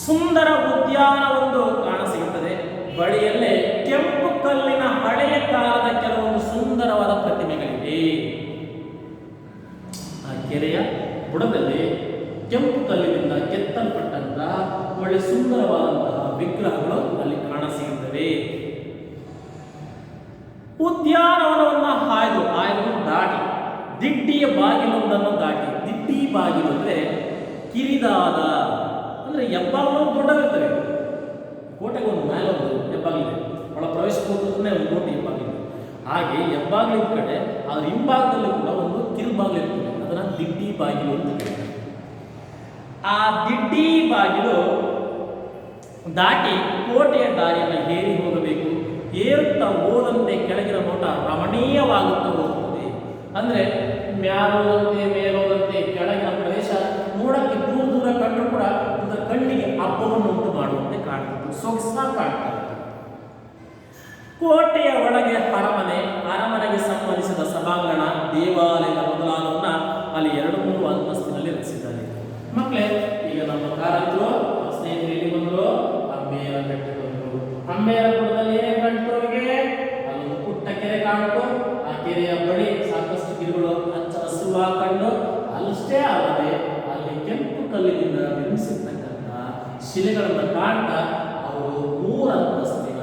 ಸುಂದರ ಉದ್ಯಾನವೊಂದು ಕಾಣಸಿಗುತ್ತದೆ. ಬಳಿಯಲ್ಲೇ ಕೆಂಪು ಕಲ್ಲಿನ ಹಳೆಯ ಕಾಲದ ಕೆಲವೊಂದು ಸುಂದರವಾದ ಪ್ರತಿಮೆಗಳಿವೆ. ಆ ಕೆರೆಯ ಬುಡದಲ್ಲಿ ಕೆಂಪು ಕಲ್ಲಿನಿಂದ ಕೆತ್ತಲ್ಪಟ್ಟಂತಹ ಒಳ್ಳೆ ಸುಂದರವಾದಂತಹ ವಿಗ್ರಹಗಳು ಅಲ್ಲಿ ಕಾಣಸಿಗುತ್ತವೆ. ಉದ್ಯಾನವನವನ್ನು ಹಾಯ್ದು ದಾಟಿ ದಿಡ್ಡಿಯ ಬಾಗಿಲೊಂದನ್ನು ದಾಟಿ, ದಿಡ್ಡಿ ಬಾಗಿಲು ಅಂದರೆ ಕಿರಿದಾದ, ಅಂದರೆ ಹೆಬ್ಬಾಗಿಲು ದೊಡ್ಡವಿರ್ತವೆ. ಕೋಟೆಗೆ ಒಂದು ಮೇಲೆ ಒಂದು ಹೆಬ್ಬಾಗಿಲಿದೆ, ಒಳ ಪ್ರವೇಶ ಹೋಗೋದನ್ನೇ ಒಂದು ಕೋಟೆ ಹೆಬ್ಬಾಗಿಲಿದೆ. ಹಾಗೆ ಹೆಬ್ಬಾಗಿಲು ಕಡೆ ಅದರ ಹಿಂಭಾಗದಲ್ಲಿ ಕೂಡ ಒಂದು ಕಿರುಬಾಗಿಲು ಇರ್ತದೆ, ಅದನ್ನು ದಿಡ್ಡಿ ಬಾಗಿಲು ಅಂತ ಕರೀತಾರೆ. ಆ ದಿಡ್ಡಿ ಬಾಗಿಲು ದಾಟಿ ಕೋಟೆಯ ದಾರಿಯನ್ನು ಏರಿ ಹೋಗಬೇಕು. ಏರುತ್ತಾ ಹೋದಂತೆ ಕೆಳಗಿನ ನೋಟ ರಮಣೀಯವಾಗುತ್ತಾ ಹೋಗುತ್ತದೆ. ಅಂದರೆ ಮೇಲೋದಂತೆ ಕೆಳಗಿನ ಪ್ರದೇಶ ನೋಡಕ್ಕೆ ದೂರ ಕಂಡು ಕೂಡ ಅದರ ಕಣ್ಣಿಗೆ ಹಬ್ಬವನ್ನು ಉಂಟು ಮಾಡುವಂತೆ ಕಾಣ್ತಿತ್ತು, ಸೊಗಸಾಗಿ ಕಾಣ್ತಾ ಇತ್ತು. ಕೋಟೆಯ ಒಳಗೆ ಅರಮನೆಗೆ ಸಂಬಂಧಿಸಿದ ಸಭಾಂಗಣ, ದೇವಾಲಯದ ಮೊದಲಾದವನ್ನ ಅಲ್ಲಿ 2-3 ಅಂತಸ್ತಿನಲ್ಲಿ ರಚಿಸಿದ್ದಾರೆ. ಮಕ್ಕಳೇ, ಈಗ ನಮ್ಮ ಕಾರಂತರು ಸ್ನೇಹಿತರು ಎಲ್ಲಿ ಬಂದ್ರು? ಅಂಬೇರ ಬೆಟ್ಟಕ್ಕೆ ಬಂದ್ರು. ಅಂಬೇರ ಗುಡ್ಡದಲ್ಲಿ ಏನೇನು ಕಾಣ್ತು ಅವರಿಗೆ? ಅಲ್ಲೊಂದು ಪುಟ್ಟ ಕೆರೆ ಕಾಣ್ತು. ಆ ಕೆರೆಯ ಬಳಿ ಸಾಕಷ್ಟು ಗಿಡಗಳು ಹಚ್ಚ ಹಸಿರು ಕಂಡು, ಅಲ್ಲಷ್ಟೇ ಅಲ್ಲದೆ ಅಲ್ಲಿ ಕೆಂಪು ಕಲ್ಲಿನಿಂದ ನಿರ್ಮಿಸಿರ್ತಕ್ಕಂಥ ಶಿಲೆಗಳನ್ನು ಕಾಣ್ತಾ ಅವರು 3 ಅಂತಸ್ತಿನ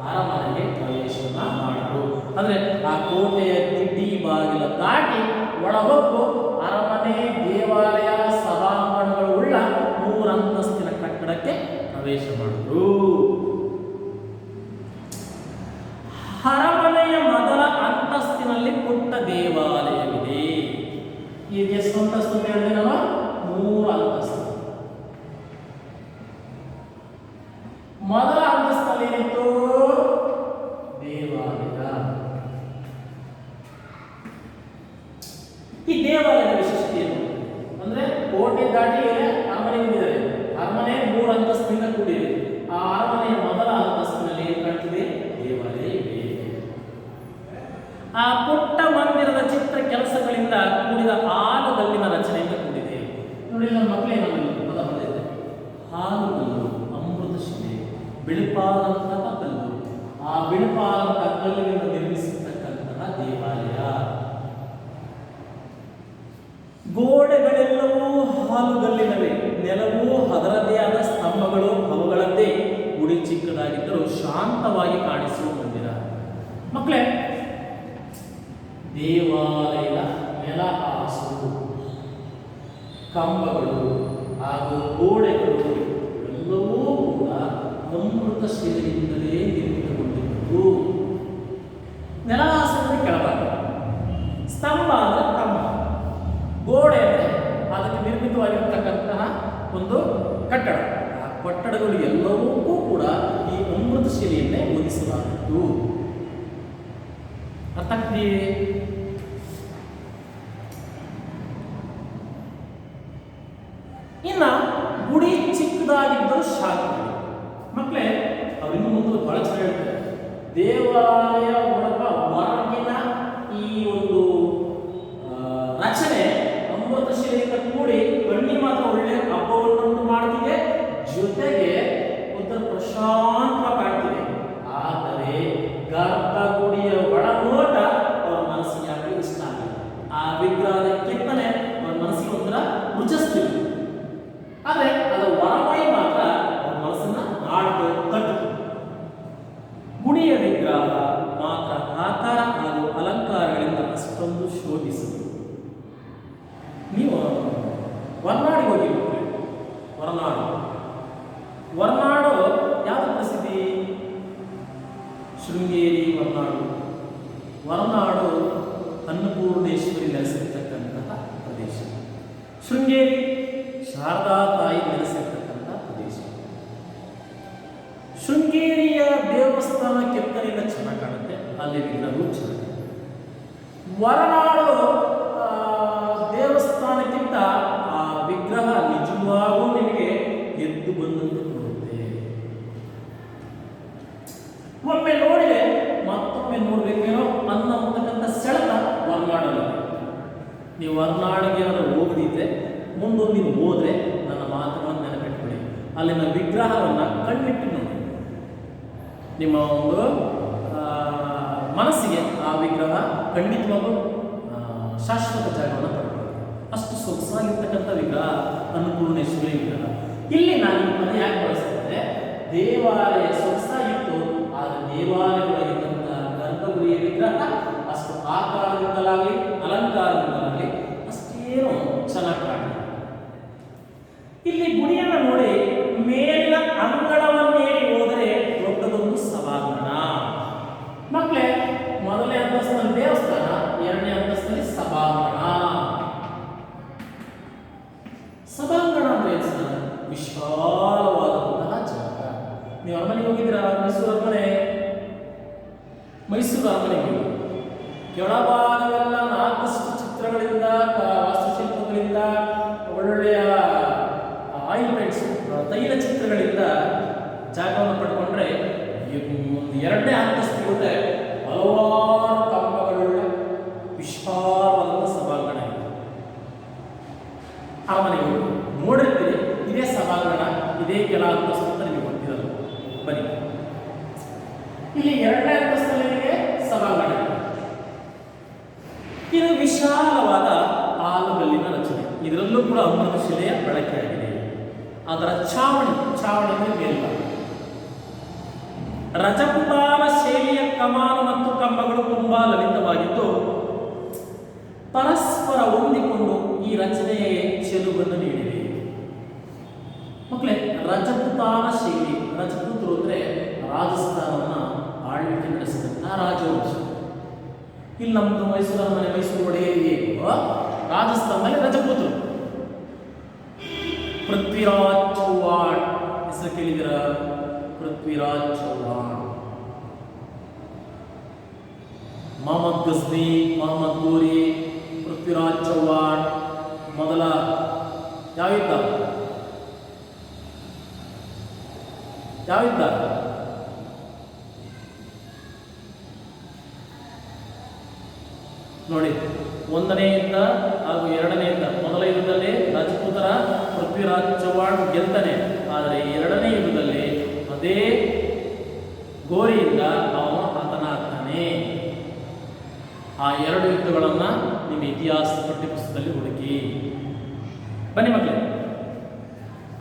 ಅರಮನೆಗೆ ಪ್ರವೇಶವನ್ನ ಮಾಡಿದ್ರು. ಅಂದ್ರೆ ಆ ಕೋಟೆಯ ಕಿಡ್ಡಿ ಬಾಗಿಲ ದಾಟಿ ಒಳಹೊಕ್ಕು ಅರಮನೆ, ದೇವಾಲಯ, ಸಭಾಂಗಣಗಳು ಉಳ್ಳ 3 ಅಂತಸ್ತಿನ ಕಟ್ಟಡಕ್ಕೆ ಪ್ರವೇಶ ಮಾಡಿದ್ರು. ಅರಮನೆಯ ಮೊದಲ ಅಂತಸ್ತಿನಲ್ಲಿ ಪುಟ್ಟ ದೇವಾಲಯವಿದೆ. ಈಗ ಎಷ್ಟು ಅಂತಸ್ತು ಅಂತ ಹೇಳಿದ್ರೆ ನಾವು 3 ಅಂತಸ್ತು. ಮೊದಲ ಅಂತಸ್ತಿನಲ್ಲಿ ಏನಿತ್ತು? ದೇವಾಲಯ. ಈ ದೇವಾಲಯದ ವಿಶೇಷತೆ ಏನು ಅಂದ್ರೆ, ಕೋಟೆ ದಾಟಿ ಅರಮನೆ ಇದೆ. ಅರಮನೆ 3 ಅಂತಸ್ತಿನಿಂದ ಕೂಡಿದೆ. ಆ ಅರಮನೆಯ ಮೊದಲ ಅಂತಸ್ತಿನಲ್ಲಿ ಏನು ಕಾಣ್ತಿದೆ? ದೇವಾಲಯ ಇದೆ. ಆ ಪುಟ್ಟ ಮಂದಿರದ ಚಿತ್ರ ಕೆಲಸಗಳಿಂದ ಕೂಡಿದ ಆಲುಗಲ್ಲಿನ ರಚನೆಯಿಂದ ಕೂಡಿದೆ. ನೋಡಿ ನನ್ನ ಮಕ್ಕಳೇ, ನಮ್ಮಲ್ಲಿ ಪದ ಬಂದಿದೆ. ಹಾಲುಗಲ್ಲು, ಅಮೃತ ಶಿಲೆ, ಬಿಳುಪಾದಂತಹ ಕಲ್ಲು. ಆ ಬಿಳುಪಾದಂತಹ ಕಲ್ಲಿನಿಂದ ನಿರ್ಮಿಸಿರ್ತಕ್ಕಂತಹ ದೇವಾಲಯ. ಗೋಡೆಗಳೆಲ್ಲವೂ ಹಾಲುಗಲ್ಲಿನವೇ. ನೆಲವೂ ಅದರದೇ ಆದ ಸ್ತಂಭಗಳು ಅವುಗಳದ್ದೇ. ಗುಡಿ ಚಿಕ್ಕದಾಗಿದ್ದರೂ ಶಾಂತವಾಗಿ ಕಾಣಿಸುವ ಮಂದಿರ. ಮಕ್ಕಳೇ, ದೇವಾಲಯದ ನೆಲಹಾಸು, ಕಂಬಗಳು ಹಾಗೂ ಗೋಡೆಗಳು ಎಲ್ಲವೂ ಕೂಡ ಅಮೃತ ಶಿಲೆಯಿಂದಲೇ ನಿರ್ಮಿತಗೊಂಡಿದ್ದು. ನೆಲಹಾಸು ಅಂದರೆ ಕೆಳಭಾಗ, ಸ್ತಂಭ ಅಂದರೆ ಕಂಬ, ಗೋಡೆ ಅಂದರೆ ಅದಕ್ಕೆ ನಿರ್ಮಿತವಾಗಿರತಕ್ಕಂತಹ ಒಂದು ಕಟ್ಟಡ. ಆ ಕಟ್ಟಡಗಳು ಎಲ್ಲವಕ್ಕೂ ಕೂಡ ಈ ಅಮೃತ ಶಿಲೆಯನ್ನೇ ಹೊದಿಸಲಾಗಿತ್ತು. ಅರ್ಥ ಆಗ್ತಿದೆಯೇ? ಇನ್ನ ಗುಡಿ ಚಿಕ್ಕದಾಗಿದ್ದರೂ ಶಾಂತಿ. ಮಕ್ಕಳೇ, ಅವಿನ್ನು ಮುಂದೆ ಬಹಳ ಚೆನ್ನಾಗಿ ಹೇಳ್ತಾರೆ. ದೇವಾಲಯ ಒಳಗ ಹೊರಗಿನ ಈ ಒಂದು ರಚನೆ ಅಮೃತ ಶಿಲೆಯಿಂದ ಕೂಡಿ ಕಣ್ಣಿಗೆ ಮಾತ್ರ ಒಳ್ಳೆ ಹಬ್ಬವನ್ನು ಮಾಡ್ತಿದೆ, ಜೊತೆಗೆ ಒಂಥರ ಪ್ರಶಾಂತವಾಗಿ ಕಾಣ್ತಿದೆ. ಆದರೆ ಗರ್ಭಗುಡಿಯ ಒಳನೋಟ ಅವರ ಮನಸ್ಸಿಗೆ ಯಾಕೆ ಇಷ್ಟ ಆಗಿಲ್ಲ. ಆ ವಿಗ್ರಹದ ಕೆತ್ತನೆ ಅವರ ಮನಸ್ಸಿಗೆ ಒಂಥರ ರುಚಿಸ್ತಿದೆ. ಆದರೆ ಅದರ ಹೊರಮೈ ಮಾತ್ರ ಅವರ ಮನಸ್ಸನ್ನ ನಾಡ್ದು ತಟ್ಟು. ಗುಡಿಯ ವಿಗ್ರಹ ಮಾತ್ರ ಆಕಾರ ಹಾಗೂ ಅಲಂಕಾರಗಳಿಂದ ಅಷ್ಟೊಂದು ಶೋಭಿಸುವುದು. ನೀವು ಹೊರನಾಡಿಗೆ ಹೋಗಿ, ಹೊರನಾಡು ಯಾವುದು ಪ್ರಸಿದ್ಧಿ? ಶೃಂಗೇರಿ ಹೊರನಾಡು ಅನ್ನಪೂರ್ಣೇಶ್ವರಿ ನೆಲೆಸಿರ್ತಕ್ಕಂತಹ ಪ್ರದೇಶ. ಶೃಂಗೇರಿ ಶಾರದಾ ತಾಯಿ ನೆಲೆಸಿರ್ತಕ್ಕಂತಹ ಪ್ರದೇಶ. ಶೃಂಗೇರಿಯ ದೇವಸ್ಥಾನ ಕೆತ್ತನೆಯಿಂದ ಚೆನ್ನಾಗಿ ಕಾಣುತ್ತೆ, ಅಲ್ಲಿ ವಿಗ್ರಹವು ಚೆನ್ನಾಗಿದೆ. ಹೊರನಾಡು ದೇವಸ್ಥಾನಕ್ಕಿಂತ ಆ ವಿಗ್ರಹ ನಿಜವಾಗೂ ನಿಮಗೆ ಎದ್ದು ಬಂದಂತೆ ತೋರುತ್ತೆ. ಒಮ್ಮೆ ನೋಡಿದ್ರೆ ಮತ್ತೊಮ್ಮೆ ನೋಡ್ಬೇಕೇನೋ ಅನ್ನತಕ್ಕಂಥ ಸೆಳೆತ ಹೊರನಾಡಲ್ಲ. ನೀವು ಹೊರನಾಡಿಗೆ ಏನಾದರೂ ಹೋಗದಿದ್ರೆ ಮುಂದೊಂದು ನೀವು ಹೋದ್ರೆ ನನ್ನ ಮಾತುಗಳನ್ನು ನೆನಪಿಟ್ಕೊಳ್ಳಿ. ಅಲ್ಲಿನ ವಿಗ್ರಹವನ್ನು ಕಣ್ಣಿಟ್ಟು ನೋಡಿ. ನಿಮ್ಮ ಒಂದು ಮನಸ್ಸಿಗೆ ಆ ವಿಗ್ರಹ ಖಂಡಿತವಾಗೂ ಶಾಶ್ವತ ಜಾಗವನ್ನು ಪಡ್ಕೊಳ್ಳಿ. ಅಷ್ಟು ಸೊಗಸಾಗಿರ್ತಕ್ಕಂಥ ವಿಗ್ರಹ ಅನ್ನಪೂರ್ಣೇಶ್ವರಿ ವಿಗ್ರಹ. ಇಲ್ಲಿ ನಾನು ಮನೆ ಯಾಕೆ ಬಳಸ್ತಿದ್ದೆ? ದೇವಾಲಯ ಸೊಗಸಾಗಿತ್ತು, ಆದರೆ ದೇವಾಲಯದಲ್ಲಿದ್ದಂಥ ಗರ್ಭಗುಡಿಯ ವಿಗ್ರಹ ಅಷ್ಟು ಆಕಾರದಿಂದಲಾಗಲಿ ಅಲಂಕಾರದಿಂದಲಾಗಲಿ ಅಷ್ಟೇನು ಚೆನ್ನಾಗಿ ಕಾಣಿದೆ. ಇಲ್ಲಿ ಗುಡಿಯನ್ನು ನೋಡಿ ಮೇಲಿನ ಅಂಗಳವನ್ನೇರಿ ಹೋದರೆ ದೊಡ್ಡದೊಂದು ಸಭಾಂಗಣ. ಮಕ್ಕಳೇ, ಮೊದಲನೇ ಅಂತಸ್ತಿನಲ್ಲಿ ದೇವಸ್ಥಾನ, ಎರಡನೇ ಅಂತಸ್ತಿನಲ್ಲಿ ಸಭಾಂಗಣ. ಸಭಾಂಗಣ ಅಂದ್ರೆ ವಿಶಾಲವಾದಂತಹ ಜಾಗ. ನೀವು ಅರಮನೆಗೆ ಹೋಗಿದ್ದೀರಾ? ಮೈಸೂರು ಅರಮನೆಗೆ ಹೋಗಿ ಕೆಳಭಾಗವೆಲ್ಲ 4 ಚಿತ್ರಗಳಿಂದ, ವಾಸ್ತುಶಿಲ್ಪಗಳಿಂದ, ಒಳ್ಳೆಯ ಆಯಿಲ್ ಪೇಂಟ್ಸ್, ತೈಲ ಚಿತ್ರಗಳಿಂದ ಜಾಗವನ್ನು ಪಡ್ಕೊಂಡ್ರೆ ಒಂದು ಎರಡನೇ ಅಂತಸ್ತು ಹೋದ್ರೆ ಹಲವಾರು ಕಂಬಗಳುಳ್ಳ ವಿಶಾಲವಾದ ಸಭಾಂಗಣ ಇದೆ. ಅರಮನೆಗೆ ಹೋಗಿ ನೋಡಿ ಅದೇ ಕೆಳ ಅಂತಸ್ತು ಅಂತ ನಿಮಗೆ ಗೊತ್ತಿರಲ್ಲ. ಬನ್ನಿ, ಇಲ್ಲಿ ಎರಡನೇ ಅಂತಸ್ತಿನಲ್ಲಿ ನಿಮಗೆ ಸಭಾಂಗಣ. ಇದು ವಿಶಾಲವಾದ ಆಲುಗಲ್ಲಿನ ರಚನೆ. ಇದರಲ್ಲೂ ಕೂಡ ಅಮೃತಶಿಲೆಯ ಬಳಕೆಯಾಗಿದೆ. ಅದರ ಛಾವಣಿ ಮೇಲ್ಭಾಗ ರಜಪುತಾನ ಶೈಲಿಯ ಕಮಾನು ಮತ್ತು ಕಂಬಗಳು ತುಂಬಾ ಲಲಿತವಾಗಿದ್ದು ಪರಸ್ಪರ ಹೊಂದಿಕೊಂಡು ಈ ರಚನೆಗೆ ಚೆಲುವನ್ನು ನೀಡಿವೆ. ಮಕ್ಕಳೇ, ರಜಪುತಾನ ಶೈಲಿ, ರಜಪೂತರು ಅಂದ್ರೆ ರಾಜಸ್ಥಾನವನ್ನ ಆಳ್ವಿಕೆ ನಡೆಸಿದಂತಹ ರಾಜವಂಶ. ಇಲ್ಲಿ ನಮ್ದು ಮೈಸೂರು ಮನೆ ಮೈಸೂರು ಒಡೆಯರಿಗೆ ರಾಜಸ್ಥಾನದಲ್ಲಿ ರಜಪೂತರು. ಪೃಥ್ವಿರಾಜ್ ಚೌಹಾಣ್ ಹೆಸರು ಕೇಳಿದಿರ? ಪೃಥ್ವಿರಾಜ್ ಚೌಹಾಣ್, ಮೊಹಮ್ಮದ್ ಗಜ್ನಿ, ಮೊಹಮ್ಮದ್ ಗೋರಿ, ಪೃಥ್ವಿರಾಜ್ ಚೌಹಾಣ್. ಮೊದಲ ಯಾವಿದ್ದ ನೋಡಿ, ಒಂದನೇ ಯುದ್ಧ ಹಾಗೂ ಎರಡನೇ ಯುದ್ಧ. ಮೊದಲ ಯುದ್ಧದಲ್ಲಿ ರಾಜಪೂತರ ಪೃಥ್ವಿರಾಜ್ ಚೌಹಾಣ್ ಗೆಲ್ತಾನೆ. ಆದರೆ ಎರಡನೇ ಯುದ್ಧದಲ್ಲಿ ಅದೇ ಗೋರಿಯಿಂದ ಅವನು ಹತನಾಗ್ತಾನೆ. ಆ ಎರಡು ಯುದ್ಧಗಳನ್ನ ನಿಮ್ಮ ಇತಿಹಾಸ ಪಠ್ಯಪುಸ್ತಕದಲ್ಲಿ ಹುಡುಕಿ ಬನ್ನಿ ಮಕ್ಕಳೇ.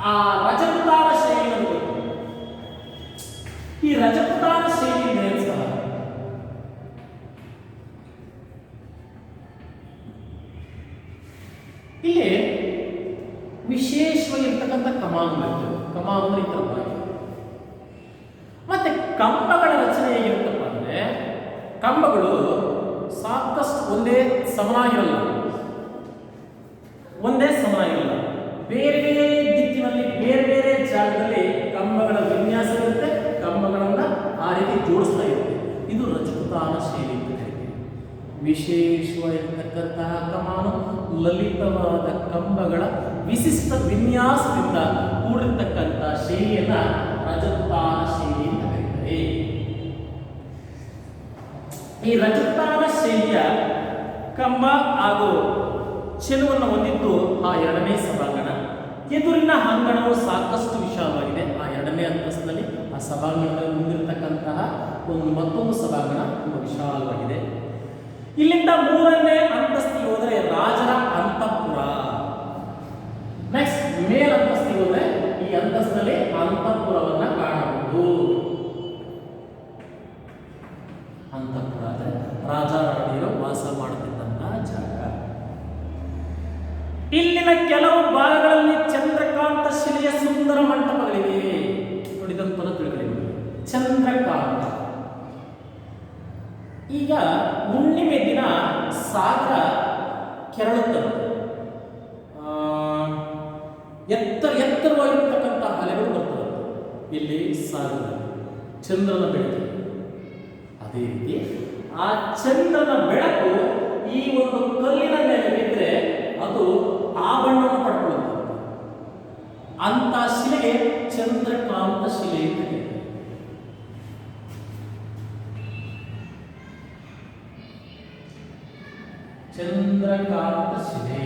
ಆ ರಜಪುತಾನ ಶೈಲಿ, ಈ ರಜಪುತಾನ ಶೈಲಿ ಸಹ ಇಲ್ಲಿ ವಿಶೇಷವಾಗಿರ್ತಕ್ಕಂಥ ಕಮಾನು ಅಂದ್ರೆ ಈ ತರ ಮತ್ತೆ ಕಂಬಗಳ ರಚನೆ ಹೇಗಿರುತ್ತಪ್ಪ ಅಂದ್ರೆ, ಕಂಬಗಳು ಸಾಕಷ್ಟು ಒಂದೇ ಸಮನಾಗಿರಲ್ಲ. ಬೇರೆ ಬೇರೆ ದಿಕ್ಕಿನಲ್ಲಿ ಬೇರೆ ಬೇರೆ ಜಾಗದಲ್ಲಿ ಕಂಬಗಳ ವಿನ್ಯಾಸ ಇರುತ್ತೆ. ಕಂಬಗಳನ್ನ ಆ ರೀತಿ ಜೋಡಿಸ್ತಾ ಇರುತ್ತೆ. ಇದು ರಜಪುತಾನ ಶೈಲಿ ಅಂತ ಹೇಳ್ತೀವಿ. ವಿಶೇಷವಾಗಿರ್ತಕ್ಕಂತಹ ಕಮಾನು, ಲಲಿತವಾದ ಕಂಬಗಳ ವಿಶಿಷ್ಟ ವಿನ್ಯಾಸದಿಂದ ಕೂಡಿರ್ತಕ್ಕಂಥ ಶೈಲಿಯನ್ನ ರಜಪುತಾನ ಶೈಲಿ ಅಂತ ಕರೀತಾರೆ. ಈ ರಜಪುತಾನ ಶೈಲಿಯ ಕಂಬ ಹಾಗೂ ಚೆಲುವನ್ನು ಹೊಂದಿದ್ದು ಆ ಎರಡನೇ ಸಭಾಂಗಣ. ಎದುರಿನ ಅಂಗಣವು ಸಾಕಷ್ಟು ವಿಶಾಲವಾಗಿದೆ. ಆ ಎರಡನೇ ಅಂತಸ್ತಿನಲ್ಲಿ ಆ ಸಭಾಂಗಣದಲ್ಲಿ ಮುಂದಿರತಕ್ಕಂತಹ ಮತ್ತೊಂದು ಸಭಾಂಗಣ ತುಂಬಾ ವಿಶಾಲವಾಗಿದೆ. ಇಲ್ಲಿಂದ ಮೂರನೇ ಅಂತಸ್ತಿಗೆ ಹೋದರೆ ರಾಜರ ಅಂತಃಪುರ. ನೆಕ್ಸ್ಟ್ ಮೇಲಂತಸ್ತಿಗೆ ಹೋದರೆ ಈ ಅಂತಸ್ತಿನಲ್ಲಿ ಅಂತಃಪುರವನ್ನ ಕಾಣಬಹುದು. ಅಂತಃಪುರ ಅಂದ್ರೆ ರಾಜ ರಾಣಿಯರು ವಾಸ ಮಾಡುತ್ತಿದ್ದಂತಹ ಜಾಗ. ಇಲ್ಲಿನ ಕೆಲವು ಭಾಗಗಳಲ್ಲಿ ಚಂದ್ರಕಾಂತ ಶಿಲೆಯ ಸುಂದರ ಮಂಟಪಗಳಿವೆ. ನೋಡಿದಂತ ತಿಳ್ಕೊಳ್ಳಿ, ಚಂದ್ರಕಾಂತ. ಈಗ ಹುಣ್ಣಿಮೆ ದಿನ ಸಾಗರ ಕೆರಳುತ್ತದೆ. ಎತ್ತರವಾಗಿರ್ತಕ್ಕಂಥ ಅಲೆಗಳು ಬರ್ತವೆ ಇಲ್ಲಿ ಸಾಗರ, ಚಂದ್ರನ ಬೆಳಕು. ಅದೇ ರೀತಿ ಆ ಚಂದ್ರನ ಬೆಳಕು ಈ ಒಂದು ಕಲ್ಲಿನ ಮೇಲೆ ಬಿದ್ದರೆ ಅದು ಆ ಬಣ್ಣವನ್ನು ಪಡ್ಕೊಳ್ಳುತ್ತೆ. ಅಂತ ಶಿಲೆಗೆ ಚಂದ್ರಕಾಂತ ಶಿಲೆ ಅಂತ ಹೇಳ್ತಾರೆ. ಚಂದ್ರಕಾಂತ ಶಿಲೆ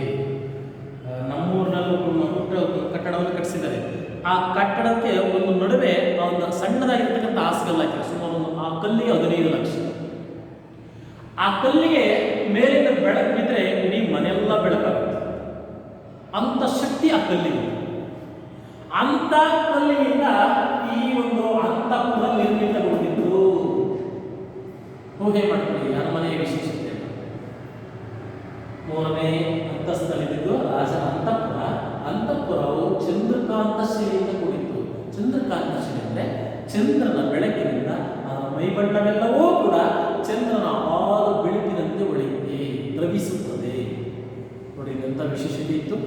ನಮ್ಮೂರಿನಲ್ಲಿ ಕಟ್ಟಡವನ್ನು ಕಟ್ಟಿಸಿದ್ದಾರೆ. ಆ ಕಟ್ಟಡಕ್ಕೆ ಒಂದು ನಡುವೆ ಒಂದು ಸಣ್ಣದಾಗಿರ್ತಕ್ಕಂಥ ಹಾಸಿಗೆಲ್ಲ ಹಾಕಿದ್ದಾರೆ. ಸುಮಾರು ಆ ಕಲ್ಲಿಗೆ 15 ಲಕ್ಷ. ಆ ಕಲ್ಲಿಗೆ ಮೇಲಿಂದ ಬೆಳಕು ಬಿದ್ದರೆ ಇಡೀ ಮನೆಯೆಲ್ಲ ಬೆಳಕಾಗುತ್ತೆ. ಅಂತ ಶಕ್ತಿ ಆ ಕಲ್ಲಿಗೆ. ಅಂತ ಕಲ್ಲಿನಿಂದ ಈ ಒಂದು ಅಂತಃಪುರ ನಿರ್ಮಿತಗೊಂಡಿದ್ದು. ಊಹೆ ಮಾಡ್ಕೊಳ್ಳಿ, ಅರಮನೆಯ ವಿಶೇಷತೆ. ಮೂರನೇ ಅಂತಸ್ತಲ್ಲಿದ್ದು ರಾಜನ ಅಂತಃಪುರ. ಅಂತಃಪುರವು ಚಂದ್ರಕಾಂತ ಶಿಲೆಯಿಂದ ಕೂಡಿತ್ತು. ಚಂದ್ರಕಾಂತ ಶಿಲೆ ಅಂದ್ರೆ ಚಂದ್ರನ ಬೆಳಕಿನಿಂದ ಆ ಮೈಬಣ್ಣವೆಲ್ಲವೂ ಕೂಡ ಚಂದ್ರನ ಆದ ಬೆಳಕಿನಂತೆ ಹೊಳೆಯುತ್ತೆ, ದ್ರವಿಸುತ್ತದೆ. ನೋಡಿ, ಎಂತ ವಿಶೇಷತೆ ಇತ್ತು.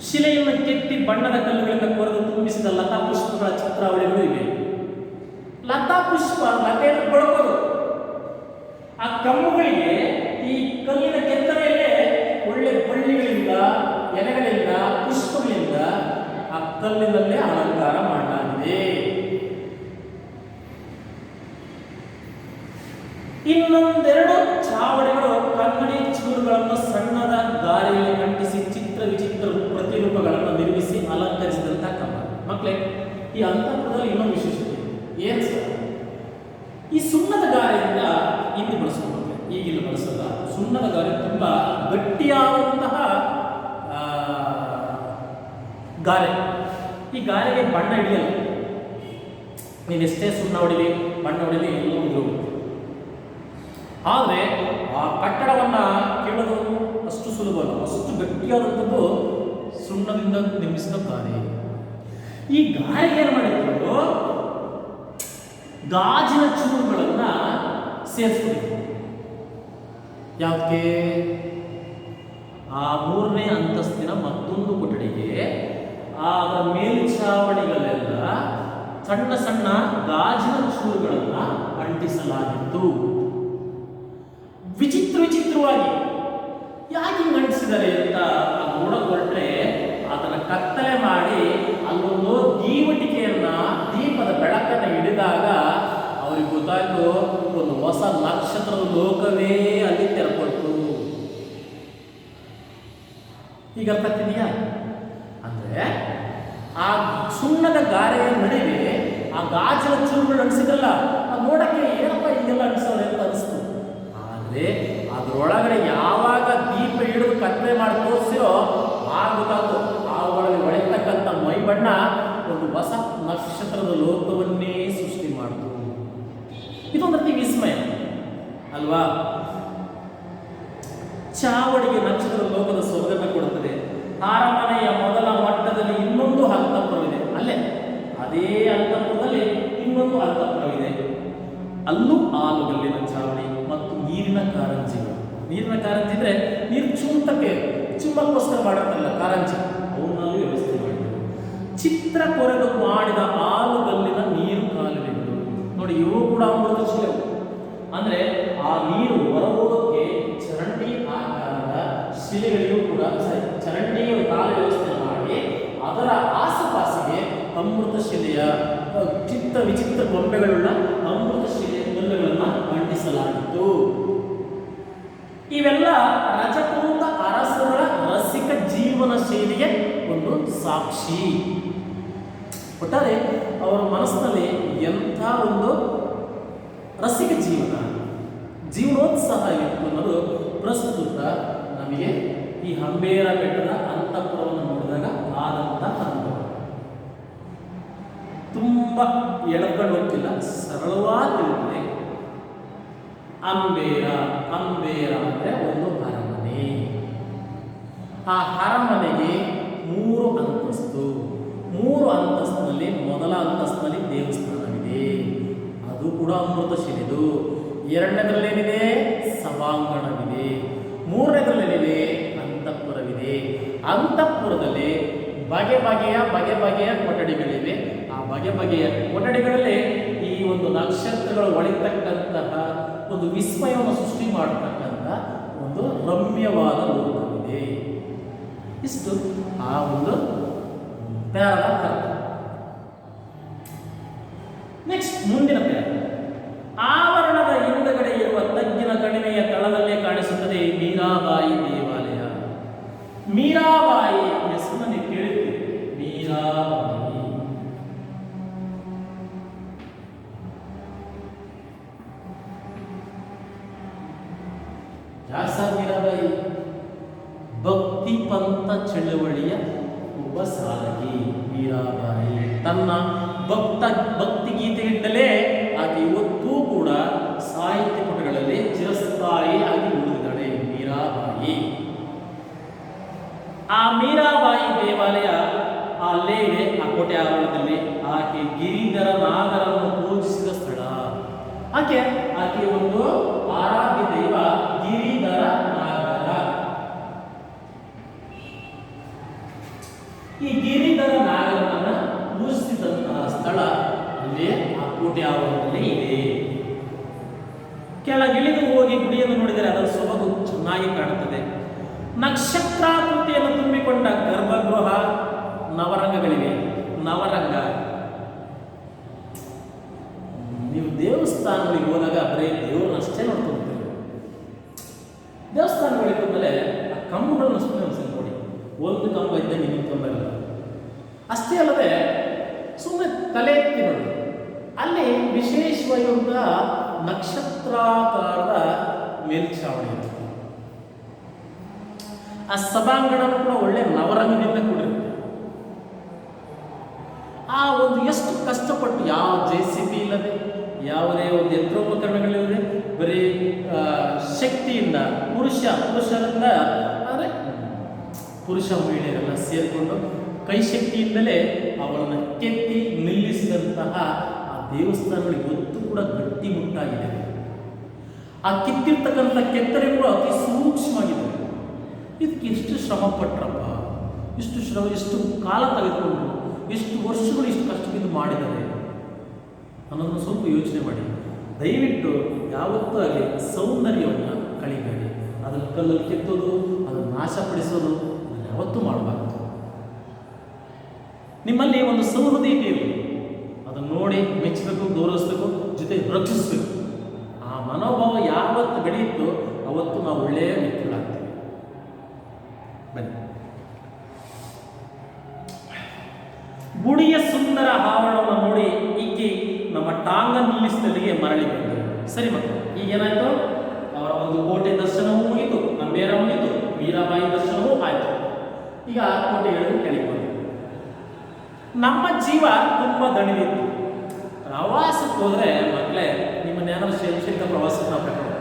ಶಿಲೆಯನ್ನು ಕೆತ್ತಿ ಬಣ್ಣದ ಕಲ್ಲುಗಳಿಂದ ಕೊರೆದು ತುಂಬಿಸಿದ ಲತಾ ಪುಷ್ಪಗಳ ಚಿತ್ರಾವಳಿಗಳು ಇವೆ. ಲತಾ ಪುಷ್ಪ, ಲತೆಯನ್ನು ಬಳಕೋದು. ಆ ಕಂಬಗಳಿಗೆ ಈ ಕಲ್ಲಿನ ಕೆತ್ತನೆಯಲ್ಲೇ ಒಳ್ಳೆ ಬಳ್ಳಿಗಳಿಂದ, ಎಲೆಗಳಿಂದ, ಪುಷ್ಪಗಳಿಂದ ಆ ಕಲ್ಲಿನಲ್ಲೇ ಅಲಂಕಾರ ಮಾಡಲಾಗಿದೆ. ಇನ್ನೊಂದೆರಡು ಚಾವಡಿಗಳು ಕನ್ನಡಿ ಚೂರುಗಳನ್ನು ಸಣ್ಣದ ದಾರಿಯಲ್ಲಿ ಅಂಟಿಸಿ ಚಿತ್ರ ವಿಚಿತ್ರ ಪ್ರತಿರೂಪ ಈ ಅಂತಃಪುರದಲ್ಲಿ ಇನ್ನೊಂದು ವಿಶೇಷತೆ ಇದೆ. ಏನು ಸರ್? ಈ ಸುಣ್ಣದ ಗಾರೆಯಿಂದ ಇಲ್ಲಿ ಬಳಸ್ಕೊಂಡು ಈಗಿಲ್ಲ ಬಳಸಲ್ಲ. ಸುಣ್ಣದ ಗಾರೆ ತುಂಬ ಗಟ್ಟಿಯಾದಂತಹ ಗಾರೆ. ಈ ಗಾರೆಗೆ ಬಣ್ಣ ಹಿಡಿಯಲ್ಲ. ನೀವೆಷ್ಟೇ ಸುಣ್ಣ ಹೊಡಿಲಿ, ಬಣ್ಣ ಹೊಡಿಲಿ, ಎಲ್ಲೋ ಹೋಗುತ್ತೆ. ಆದರೆ ಆ ಕಟ್ಟಡವನ್ನು ಕೇಳೋದು ಅಷ್ಟು ಸುಲಭ ಅಲ್ಲ. ಅಷ್ಟು ಗಟ್ಟಿಯಾದಂಥದ್ದು ಸುಣ್ಣದಿಂದ ನಿರ್ಮಿಸಿದ ಗಾರೆ. ಈ ಗಾರೆಗೆ ಏನು ಮಾಡಿದ್ರು? ಗಾಜಿನ ಚೂರುಗಳನ್ನು ಸೇರಿಸ್ಬಿಟ್ಟಿದ್ರು. ಯಾಕೆ? ಆ 3ನೇ ಅಂತಸ್ತಿನ ಮತ್ತೊಂದು ಕೊಠಡಿಗೆ ಅದರ ಮೇಲ್ಛಾವಣಿಗಳೆಲ್ಲ ಸಣ್ಣ ಸಣ್ಣ ಗಾಜಿನ ಚೂರುಗಳನ್ನು ಅಂಟಿಸಲಾಗಿತ್ತು. ವಿಚಿತ್ರವಾಗಿ ಯಾಕೆ ಹಿಂಗೆ ಅಂಟಿಸಿದ್ದಾರೆ ಅಂತ ನೋಡೋಕೆ ಹೊರಟ್ರೆ ಅದನ್ನು ಕತ್ತಲೆ ಮಾಡಿ ಅಲ್ಲೊಂದು ದೀವಟಿಕೆಯನ್ನ, ದೀಪದ ಬೆಳಕನ್ನು ಹಿಡಿದಾಗ ಅವ್ರಿಗೆ ಗೊತ್ತಾಯ್ತು, ಒಂದು ಹೊಸ ನಕ್ಷತ್ರದ ಲೋಕವೇ ಅಲ್ಲಿ ತೆರಕೊಳ್ತು. ಈಗ ಅರ್ಥ ಆಗ್ತಿದೆಯಾ? ಅಂದ್ರೆ ಆ ಸುಣ್ಣದ ಗಾರೆಯ ನಡುವೆ ಆ ಗಾಜಿನ ಚೂರುಗಳು ಅಂಟಿಸಿದ್ರಲ್ಲ, ಅದು ನೋಡಕ್ಕೆ ಏನಪ್ಪ ಹಿಂಗೆಲ್ಲ ಅಂಟಿಸೋದು ಅಂತ ಅನಿಸ್ತು. ಆದರೆ ಅದರೊಳಗಡೆ ಯಾವಾಗ ದೀಪ ಹಿಡಿದು ಕತ್ತಲೆ ಮಾಡಿ ತೋರಿಸಿರೋ ಆಗ ಗೊತ್ತಾಯ್ತು, ಆ ಒಳಗೆ ಹೊಳೆತಕ್ಕಂಥ ಮೈ ಬಣ್ಣ ಒಂದು ಹೊಸ ನಕ್ಷತ್ರದ ಲೋಕವನ್ನೇ ಸೃಷ್ಟಿ ಮಾಡಿತು. ಇದೊಂದು ರೀತಿ ವಿಸ್ಮಯ ಅಲ್ವಾ? ಚಾವಡಿಗೆ ನಕ್ಷತ್ರದ ಲೋಕದ ಸ್ವರ್ಗವನ್ನು ಕೊಡುತ್ತದೆ. ಅರಮನೆಯ ಮೊದಲ ಮಟ್ಟದಲ್ಲಿ ಇನ್ನೊಂದು ಅಂತಃಪುರವಿದೆ. ಅಲ್ಲೇ ಅದೇ ಅಂತಃಪುರದಲ್ಲಿ ಇನ್ನೊಂದು ಅಂತಃಪುರವಿದೆ. ಅಲ್ಲೂ ಆಲುಗಲ್ಲಿನ ಚಾವಡಿ ಮತ್ತು ನೀರಿನ ಕಾರಂಜಿಗಳು. ನೀರಿನ ಕಾರಂಜಿ ಅಂದರೆ ನೀರು ಚುಮ್ಮಕ್ಕೋಸ್ಕರ ಮಾಡಿರ್ತಾರಲ್ಲ ಕಾರಂಜಿ, ಅವನ್ನಲ್ಲೂ ವ್ಯವಸ್ಥೆ ಮಾಡಿದ್ರು. ಚಿತ್ರ ಕೊರೆದು ಮಾಡಿದ ಆಲುಗಲ್ಲಿನ ನೀರು ಕಾಲುವೆಗಳು ನೋಡಿ, ಇವು ಕೂಡ ಅಮೃತಶಿಲೆವು. ಅಂದರೆ ಆ ನೀರು ಹೊರಹೋಗೋಕ್ಕೆ ಚರಂಡಿ ಆಕಾರದ ಶಿಲೆಗಳಿಗೂ ಕೂಡ ಚರಂಡಿಯ ಕಾಲ ವ್ಯವಸ್ಥೆ ಮಾಡಿ ಅದರ ಆಸುಪಾಸಿಗೆ ಅಮೃತ ಶಿಲೆಯ ವಿಚಿತ್ರ ಗೊಂಬೆಗಳುಳ್ಳ ಅಮೃತ ಶಿಲೆಯ ಗೊಂಬೆಗಳನ್ನು ಅಂಟಿಸಲಾಗಿತ್ತು. ಇವೆಲ್ಲ ರಜಪೂತ ಅರಸರ ರಸಿಕ ಜೀವನ ಶೈಲಿಗೆ ಒಂದು ಸಾಕ್ಷಿ. ಒಟ್ಟಾರೆ ಅವರ ಮನಸ್ಸಿನಲ್ಲಿ ಎಂಥ ಒಂದು ರಸಿಕ ಜೀವನೋತ್ಸಾಹ ಇತ್ತು ಅನ್ನೋದು ಪ್ರಸ್ತುತ ನಮಗೆ ಈ ಹಂಬೇರ ಬೆಟ್ಟದ ಅಂತಃಪುರವನ್ನು ನೋಡಿದಾಗ ಆದಂಥ ಅನುಭವ. ತುಂಬ ಎಳ್ಕೊಂಡು ಹೋಗ್ತಿಲ್ಲ, ಸರಳವಾಗಿ ತಿಳ್ಕೊಳ್ಳಿ. ಅಂಬೇರ ಅಂದರೆ ಒಂದು ಅರಮನೆ. ಆ ಅರಮನೆಗೆ 3 ಅಂತಸ್ತು. 3 ಅಂತಸ್ತಿನಲ್ಲಿ ಮೊದಲ ಅಂತಸ್ತಿನಲ್ಲಿ ದೇವಸ್ಥಾನವಿದೆ, ಅದು ಕೂಡ ಅಮೃತಶಿಲೆದು. 2ನೇದರಲ್ಲೇನಿದೆ? ಸಭಾಂಗಣವಿದೆ. 3ನೇದರಲ್ಲೇನಿದೆ? ಅಂತಃಪುರವಿದೆ. ಅಂತಃಪುರದಲ್ಲಿ ಬಗೆ ಬಗೆಯ ಕೊಠಡಿಗಳಿವೆ. ಆ ಬಗೆಯ ಕೊಠಡಿಗಳಲ್ಲಿ ಈ ಒಂದು ನಕ್ಷತ್ರಗಳು ಹೊಳಿತಕ್ಕಂತಹ ಒಂದು ವಿಸ್ಮಯವನ್ನು ಸೃಷ್ಟಿ ಮಾಡತಕ್ಕಂಥ ಒಂದು ರಮ್ಯವಾದ ಲೋಕವಿದೆ. ಇಷ್ಟು ಆ ಒಂದು ಪ್ಯಾರದ ಅರ್ಥ. ನೆಕ್ಸ್ಟ್ ಮುಂದಿನ ಪ್ಯಾರ. ಆವರಣದ ಹಿಂದಗಡೆ ಇರುವ ತಗ್ಗಿನ ಕಣಿವೆಯ ತಳದಲ್ಲೇ ಕಾಣಿಸುತ್ತದೆ ಮೀರಾಬಾಯಿ ದೇವಾಲಯ. ಮೀರಾಬಾಯಿ ಹೆಸರನ್ನು ನೀವು ಕೇಳಿದ್ದೀರಿ. ಮೀರಾಬಾಯಿ ಮೀರಾಬಾಯಿ ಭಕ್ತಿ ಪಂಥ ಚಳವಳಿಯ ಒಬ್ಬ ಸಾಧಕಿ. ಮೀರಾಬಾಯಿ ತನ್ನ ಭಕ್ತಿ ಗೀತೆಯಿಂದಲೇ ಆಕೆ ಇವತ್ತೂ ಕೂಡ ಸಾಹಿತ್ಯ ಪುಟಗಳಲ್ಲಿ ಚಿರಸ್ಥಾಯಿ ಆಗಿ ಉಳಿದಿದ್ದಾಳೆ ಮೀರಾಬಾಯಿ. ಆ ಮೀರಾಬಾಯಿ ದೇವಾಲಯ ಅಲ್ಲೇ ಇದೆ, ಆ ಕೋಟೆ ಆವರಣದಲ್ಲಿ. ಆಕೆ ಗಿರಿಧರ ನಾಗರನ್ನು ಪೂಜಿಸಿದ ಸ್ಥಳ. ಆಕೆ ಒಂದು ಆರಾಧ್ಯ ದೈವ ಗಿರಿಧರ ನಾಗರ. ಈ ಗಿರಿಧರ ನಾಗರನ್ನ ಪೂಜಿಸಿದಂತಹ ಸ್ಥಳ ಅಲ್ಲೇ ಆ ಕೋಟೆ ಆವರಣದಲ್ಲಿ ಇದೆ. ಕೆಳಗಿಳಿದು ಹೋಗಿ ಗುಡಿಯನ್ನು ನೋಡಿದರೆ ಅದರ ಸೊಬಗು ಚೆನ್ನಾಗಿ ಕಾಣುತ್ತದೆ. ನಕ್ಷತ್ರಾಕೃತಿಯನ್ನು ತುಂಬಿಕೊಂಡ ಗರ್ಭಗೃಹ, ನವರಂಗಗಳಿವೆ. ನವರಂಗ, ನೀವು ದೇವಸ್ಥಾನಗಳಿಗೆ ಹೋದಾಗ ಬರೀ ದೇವರನ್ನಷ್ಟೇ ನೋಡ್ಕೊಂಡ್ತೀವಿ. ದೇವಸ್ಥಾನಗಳಿಗೆ ಹೋದ್ಮೇಲೆ ಆ ಕಂಬಗಳನ್ನು ಅಷ್ಟೇ ನೋಡಿ, ಒಂದು ಕಂಬ ಇದ್ದಂಗೆ ಇನ್ನೊಂದು ಕಂಬ ಇರಲ್ಲ. ಅಷ್ಟೇ ಅಲ್ಲದೆ ಸುಮ್ಮನೆ ತಲೆ ಎತ್ತಿ ನೋಡಿ, ಅಲ್ಲಿ ವಿಶೇಷವಾಗಿರುವಂತಹ ನಕ್ಷತ್ರಾಕಾರದ ಮೇಲ್ಛಾವಣಿ ಇರುತ್ತೆ. ಆ ಸಭಾಂಗಣ ಕೂಡ ಒಳ್ಳೆ ನವರಂಗದಿಂದ ಕೂಡಿರುತ್ತೆ. ಆ ಒಂದು ಎಷ್ಟು ಕಷ್ಟಪಟ್ಟು, ಯಾವ JCB ಇಲ್ಲದೆ, ಯಾವುದೇ ಒಂದು ಯಂತ್ರೋಪಕರಣಗಳಿಲ್ಲದೆ, ಬರೀ ಶಕ್ತಿಯಿಂದ ಪುರುಷರಿಂದ ಅಂದರೆ ಪುರುಷ ಮಹಿಳೆಯರೆಲ್ಲ ಸೇರಿಕೊಂಡು ಕೈ ಶಕ್ತಿಯಿಂದಲೇ ಅವಳನ್ನು ಕೆತ್ತಿ ನಿಲ್ಲಿಸಿದಂತಹ ಆ ದೇವಸ್ಥಾನಗಳು ಇವತ್ತು ಕೂಡ ಗಟ್ಟಿಮುಟ್ಟಾಗಿದೆ. ಆ ಕಿತ್ತಿರ್ತಕ್ಕಂಥ ಕೆತ್ತನೆ ಕೂಡ ಅತಿ ಸೂಕ್ಷ್ಮವಾಗಿದೆ. ಇದಕ್ಕೆ ಎಷ್ಟು ಶ್ರಮ ಪಟ್ರಪ್ಪ, ಎಷ್ಟು ಕಾಲ ತೆಗೆದುಕೊಂಡು, ಎಷ್ಟು ವರ್ಷಗಳು ಇಷ್ಟು ಕಷ್ಟದಿಂದ ಮಾಡಿದ್ದಾರೆ ಅನ್ನೋದನ್ನು ಸ್ವಲ್ಪ ಯೋಚನೆ ಮಾಡಿ. ದಯವಿಟ್ಟು ಯಾವತ್ತೂ ಆಗಲಿ ಸೌಂದರ್ಯವನ್ನು ಕಳಿಬೇಡಿ. ಅದನ್ನು ಕಲ್ಲಲ್ಲಿ ಕೆತ್ತೋದು, ಅದನ್ನು ನಾಶಪಡಿಸೋದು ಅದನ್ನು ಯಾವತ್ತೂ ಮಾಡಬಾರ್ದು. ನಿಮ್ಮಲ್ಲಿ ಒಂದು ಸೌಹೃದಯತೆ ಇರಲಿ, ಅದನ್ನು ನೋಡಿ ಮೆಚ್ಚಬೇಕು, ಗೌರವಿಸಬೇಕು, ಜೊತೆ ರಕ್ಷಿಸಬೇಕು. ಆ ಮನೋಭಾವ ಯಾವತ್ತು ಬೆಳೆಯುತ್ತೋ ಅವತ್ತು ನಾವು ಒಳ್ಳೆಯ ವ್ಯಕ್ತಿಗಳಾಗ್ತೇವೆ. ಬನ್ನಿ, ಗುಡಿಯ ಸುಂದರ ಆವರಣವನ್ನು ನೋಡಿ ಈಕೆ ನಮ್ಮ ಟಾಂಗ ನಿಲ್ಲಿಸಿದಲ್ಲಿಗೆ ಮರಳಿ ಬಂದರು. ಸರಿ ಮಕ್ಕಳು, ಈಗೇನಾಯ್ತು? ಅವರ ಒಂದು ಕೋಟೆ ದರ್ಶನವೂ ಮುಗಿತು, ನಂಬೇರ ಮುಗಿತು, ಮೀರಾಬಾಯಿ ದರ್ಶನವೂ ಆಯಿತು. ಈಗ ಕೋಟೆ ಹೇಳಿದ್ರು ಕೆಳಗೆ ಬಂದರು. ನಮ್ಮ ಜೀವ ತುಂಬ ದಣಿದಿತ್ತು. ಪ್ರವಾಸಕ್ಕೆ ಹೋದರೆ ಮಕ್ಕಳೇ, ನಿಮ್ಮನ್ನೇನಾದ್ರು ಶೈಕ್ಷಣಿಕ ಪ್ರವಾಸಕ್ಕೆ ನಾವು ಕರ್ಕೊಂಡು